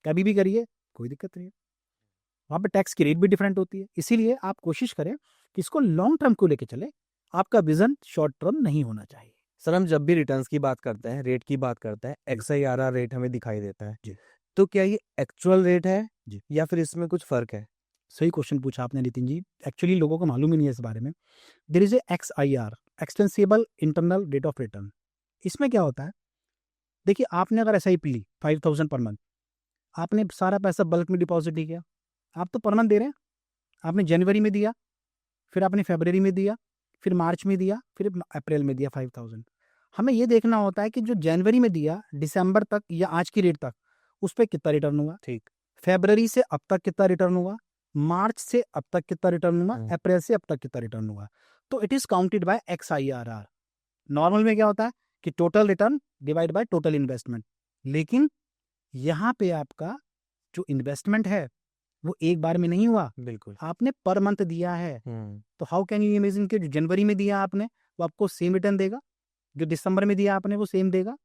कभी भी करिए, कोई दिक्कत नहीं है। वहाँ पे टैक्स की रेट भी डिफरेंट होती है, इसीलिए आप कोशिश करें कि इसको लॉन्ग टर्म को लेके चले, आपका विजन शॉर्ट टर्म नहीं होना चाहिए। सर हम जब भी रिटर्न्स की बात करते हैं, रेट की बात करते हैं, XIRR रेट हमें दिखाई देता है जी। तो क्या ये एक्चुअल रेट है जी। या फिर इसमें कुछ फर्क है? सही क्वेश्चन पूछा आपने नितिन जी। एक्चुअली लोगों को मालूम ही नहीं है इस बारे में। There is a XIR, extensible internal rate of return. इसमें क्या होता है, देखिए आपने अगर SIP ली 5000 पर मंथ, आपने सारा पैसा बल्क में डिपॉजिट नहीं किया, आप तो पर मंथ दे रहे हैं। आपने जनवरी में दिया, फिर आपने फरवरी में दिया, फिर मार्च में दिया, फिर अप्रैल में दिया 5000। हमें ये देखना होता है कि जो जनवरी में दिया, दिसंबर तक या आज की रेट तक, उस पर कितना रिटर्न हुआ, ठीक। फरवरी से अब तक कितना रिटर्न हुआ, मार्च से अब तक कितना रिटर्न हुआ, हम्म। अप्रैल से अब तक कितना रिटर्न हुआ। तो it is counted by XIRR। Normal में क्या होता है कि total return divide by total investment, लेकिन यहाँ पे आपका जो इन्वेस्टमेंट है वो एक बार में नहीं हुआ, बिल्कुल। आपने पर मंथ दिया है। तो हाउ कैन यू इमेजिन कि जो जनवरी में दिया आपने वो आपको सेम रिटर्न देगा, जो दिसंबर में दिया आपने वो सेम देगा,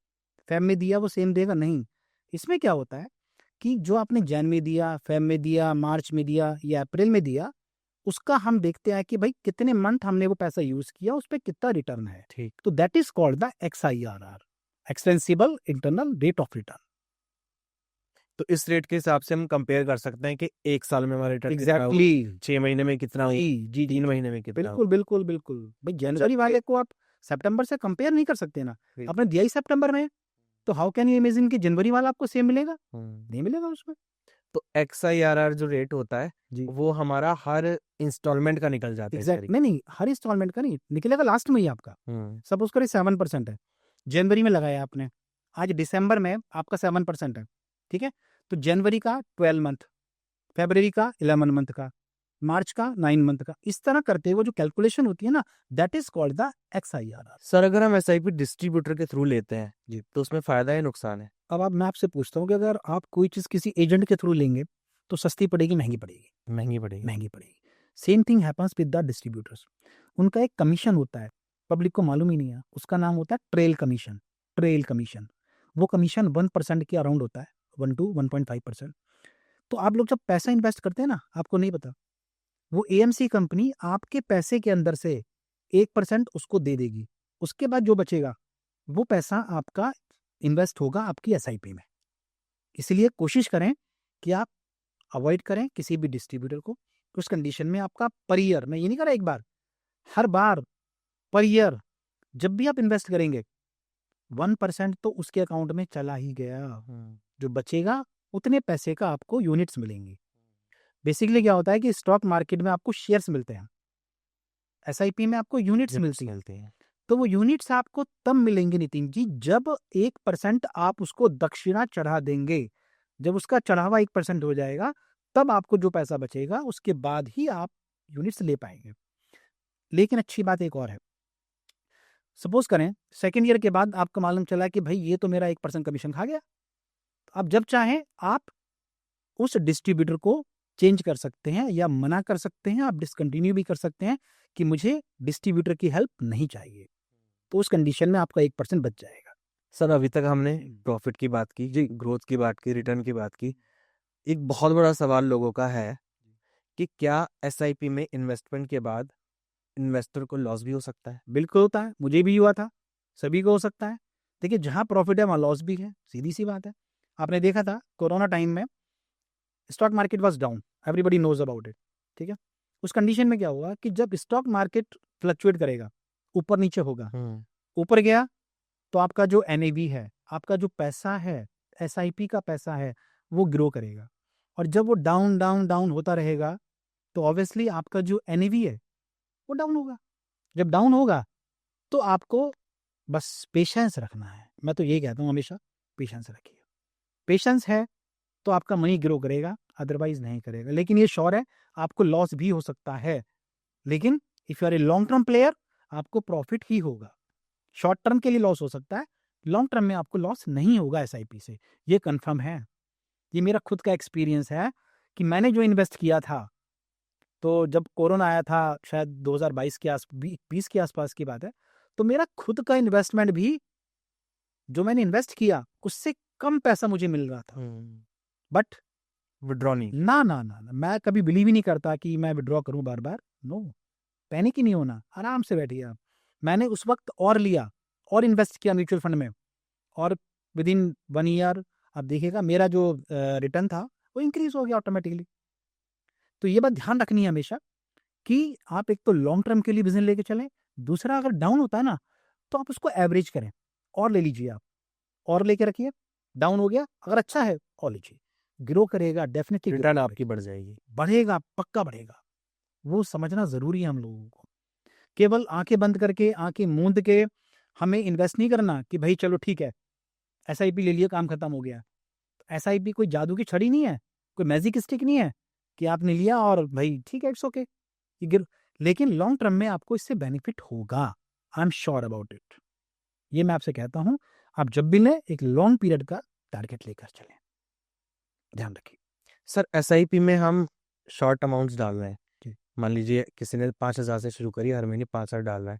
फेब में दिया वो सेम देगा? नहीं। इसमें क्या होता है कि जो आपने जैन में दिया, फेब में दिया, मार्च में दिया या अप्रैल में दिया, उसका हम देखते हैं कि भाई कितने मंथ हमने वो पैसा यूज किया, उस पर कितना रिटर्न है। ठीक। तो that is called the XIRR, extensible internal rate of return. तो इस रेट के हिसाब से हम कंपेयर कर सकते हैं कि एक साल में हमारा रिटर्न एग्जैक्टली। 6 महीने में कितना हुआ, जी जी 3 महीने में कितना बिल्कुल बिल्कुल बिल्कुल। भाई जनवरी वाले को आप सितंबर से कंपेयर नहीं कर सकते ना, हुआ। आपने दिया ही सितंबर में, तो हाउ कैन यू इमेजिन कि जनवरी वाला आपको सेम मिलेगा? नहीं मिलेगा उसमें। तो XIRR जो रेट होता है जी वो हमारा हर इंस्टॉलमेंट का निकल जाता है इस एग्जैक्ट, नहीं हर इंस्टॉलमेंट का नहीं निकलेगा, लास्ट में ही आपका। तरीके। सपोज करें 7% है, जनवरी में लगाया आपने, आज दिसंबर में आपका 7% है, ठीक है। तो जनवरी का 12 मंथ, फरवरी का 11 मंथ का, मार्च का 9 मंथ का, इस तरह करते हुए जो कैलकुलेशन होती है ना, that is called the XIRR। Sir अगर हम SIP डिस्ट्रीब्यूटर के थ्रू लेते हैं जी। तो उसमें फायदा है नुकसान है? अब आप, मैं आपसे पूछता हूँ कि अगर आप कोई चीज़ किसी एजेंट के थ्रू लेंगे तो सस्ती पड़ेगी, महंगी पड़ेगी? महंगी पड़ेगी। महंगी पड़ेगी। Same thing happens with the distributors. उनका एक कमीशन होता है, पब्लिक को मालूम ही नहीं है, उसका नाम होता है ट्रेल कमीशन। ट्रेल कमीशन, वो कमीशन 1% के अराउंड होता है, 1 to 1.5%। तो आप लोग जब पैसा इन्वेस्ट करते हैं ना, आपको नहीं पता, वो AMC कंपनी आपके पैसे के अंदर से 1% उसको दे देगी, उसके बाद जो बचेगा वो पैसा आपका इन्वेस्ट होगा आपकी SIP में। इसलिए कोशिश करें कि आप अवॉइड करें किसी भी डिस्ट्रीब्यूटर को। उस कंडीशन में आपका पर ईयर, मैं ये नहीं कर रहा एक बार, हर बार पर ईयर जब भी आप इन्वेस्ट करेंगे 1% तो उसके अकाउंट में चला ही गया, जो बचेगा उतने पैसे का आपको यूनिट्स मिलेंगी। बेसिकली क्या होता है कि स्टॉक मार्केट में आपको शेयर्स मिलते हैं, SIP में आपको यूनिट्स मिलती हैं। तो वो यूनिट्स आपको तब मिलेंगे नितिन जी जब 1% आप उसको दक्षिणा चढ़ा देंगे। जब उसका चढ़ावा 1% हो जाएगा तब आपको जो पैसा बचेगा उसके बाद ही आप यूनिट्स ले पाएंगे। लेकिन अच्छी बात एक और है, सपोज करें सेकेंड ईयर के बाद आपको मालूम चला कि भाई ये तो मेरा 1% कमीशन खा गया, तो आप जब चाहें आप उस डिस्ट्रीब्यूटर को चेंज कर सकते हैं या मना कर सकते हैं, आप डिसकंटिन्यू भी कर सकते हैं कि मुझे डिस्ट्रीब्यूटर की हेल्प नहीं चाहिए, तो उस कंडीशन में आपका 1% बच जाएगा। सर अभी तक हमने प्रॉफिट की बात की, ग्रोथ की बात की, रिटर्न की बात की। एक बहुत बड़ा सवाल लोगों का है कि क्या SIP में इन्वेस्टमेंट के बाद इन्वेस्टर को लॉस भी हो सकता है? बिल्कुल होता है, मुझे भी हुआ था, सभी को हो सकता है। देखिए जहाँ प्रॉफिट है वहाँ लॉस भी है, सीधी सी बात है। आपने देखा था कोरोना टाइम में stock market was down, everybody knows about it, ठीक है। उस कंडीशन में क्या होगा कि जब स्टॉक मार्केट फ्लक्चुएट करेगा, ऊपर नीचे होगा, ऊपर गया तो आपका जो NAV है, आपका जो पैसा है, SIP का पैसा है, वो ग्रो करेगा। और जब वो डाउन डाउन डाउन होता रहेगा तो ऑब्वियसली आपका जो NAV है वो डाउन होगा। जब डाउन होगा तो आपको बस पेशेंस रखना है। मैं तो ये कहता हूँ हमेशा पेशेंस रखिए। पेशेंस है तो आपका मनी ग्रो करेगा, अदरवाइज नहीं करेगा। लेकिन ये श्योर है आपको लॉस भी हो सकता है, लेकिन if you are a long term player आपको प्रॉफिट ही होगा। शॉर्ट टर्म के लिए लॉस हो सकता है, लॉन्ग टर्म में आपको लॉस नहीं होगा SIP से, ये कंफर्म है। ये मेरा खुद का एक्सपीरियंस है कि मैंने जो इन्वेस्ट किया था तो जब कोरोना आया था शायद 2022 के 20 के आसपास की बात है, तो मेरा खुद का इन्वेस्टमेंट भी जो मैंने इन्वेस्ट किया उससे कम पैसा मुझे मिल रहा था। बट विड्रॉ नहीं। ना ना ना ना, मैं कभी बिलीव ही नहीं करता कि मैं विड्रॉ करूं बार बार। नो, पैनिक ही नहीं होना, आराम से बैठिए आप। मैंने उस वक्त और लिया और इन्वेस्ट किया म्यूचुअल फंड में, और विद इन 1 ईयर आप देखिएगा मेरा जो रिटर्न था वो इंक्रीज हो गया ऑटोमेटिकली। तो ये बात ध्यान रखनी है हमेशा कि आप एक तो लॉन्ग टर्म के लिए बिजनेस लेके चलें, दूसरा अगर डाउन होता है ना तो आप उसको एवरेज करें और ले लीजिए आप, और लेके रखिए। डाउन हो गया अगर अच्छा है और लीजिए, ग्रो करेगा डेफिनेटली, रिटर्न आपकी बढ़ जाएगी। बढ़ेगा, पक्का बढ़ेगा। वो समझना जरूरी है हम लोगों को। केवल आंखें बंद करके, आंखें मूंद के हमें इन्वेस्ट नहीं करना कि भाई चलो ठीक है SIP ले लिया, काम खत्म हो गया। SIP कोई जादू की छड़ी नहीं है, कोई मैजिक स्टिक नहीं है कि आपने लिया और भाई ठीक है इट्स ओके, लेकिन लॉन्ग टर्म में आपको इससे बेनिफिट होगा, I am sure about it. ये मैं आपसे कहता हूं, आप जब भी लें एक लॉन्ग पीरियड का टारगेट लेकर चलें, ध्यान रखिए। सर SIP में हम शॉर्ट अमाउंट्स डाल रहे हैं, जी। मान लीजिए किसी ने 5,000 से शुरू करी, हर महीने 5,000 डाल रहा है,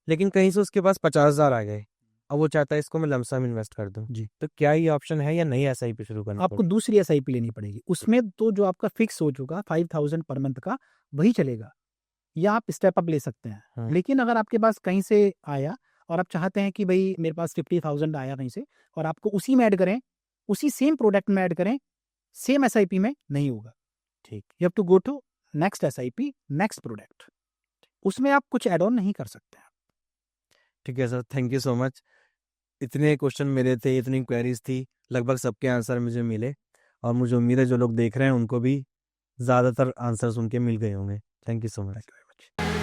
लेकिन कहीं से उसके पास 50,000 आ गए, अब वो चाहता है इसको मैं लमसम इन्वेस्ट कर दूं, जी, तो क्या ये ऑप्शन है या नई SIP शुरू करनी आपको पड़ेगी? दूसरी SIP लेनी पड़ेगी, उसमें तो जो आपका फिक्स हो चुका 5,000 पर मंथ का वही चलेगा, या आप स्टेप अप ले सकते हैं। हाँ। लेकिन अगर आपके पास कहीं से आया और आप चाहते हैं कि भाई मेरे पास 50,000 आया कहीं से और आपको उसी में ऐड करें, उसी सेम प्रोडक्ट में ऐड करें, सेम SIP में नहीं होगा। ठीक। You have to go to next SIP, next product, उसमें आप कुछ ऐड ऑन नहीं कर सकते हैं। ठीक है sir, thank you so much. इतने क्वेश्चन मेरे थे, इतनी क्वेरीज थी, लगभग सबके आंसर मुझे मिले, और मुझे उम्मीद है जो लोग देख रहे हैं उनको भी ज़्यादातर आंसर्स उनके मिल गए होंगे। Thank you so much. Thank you very much.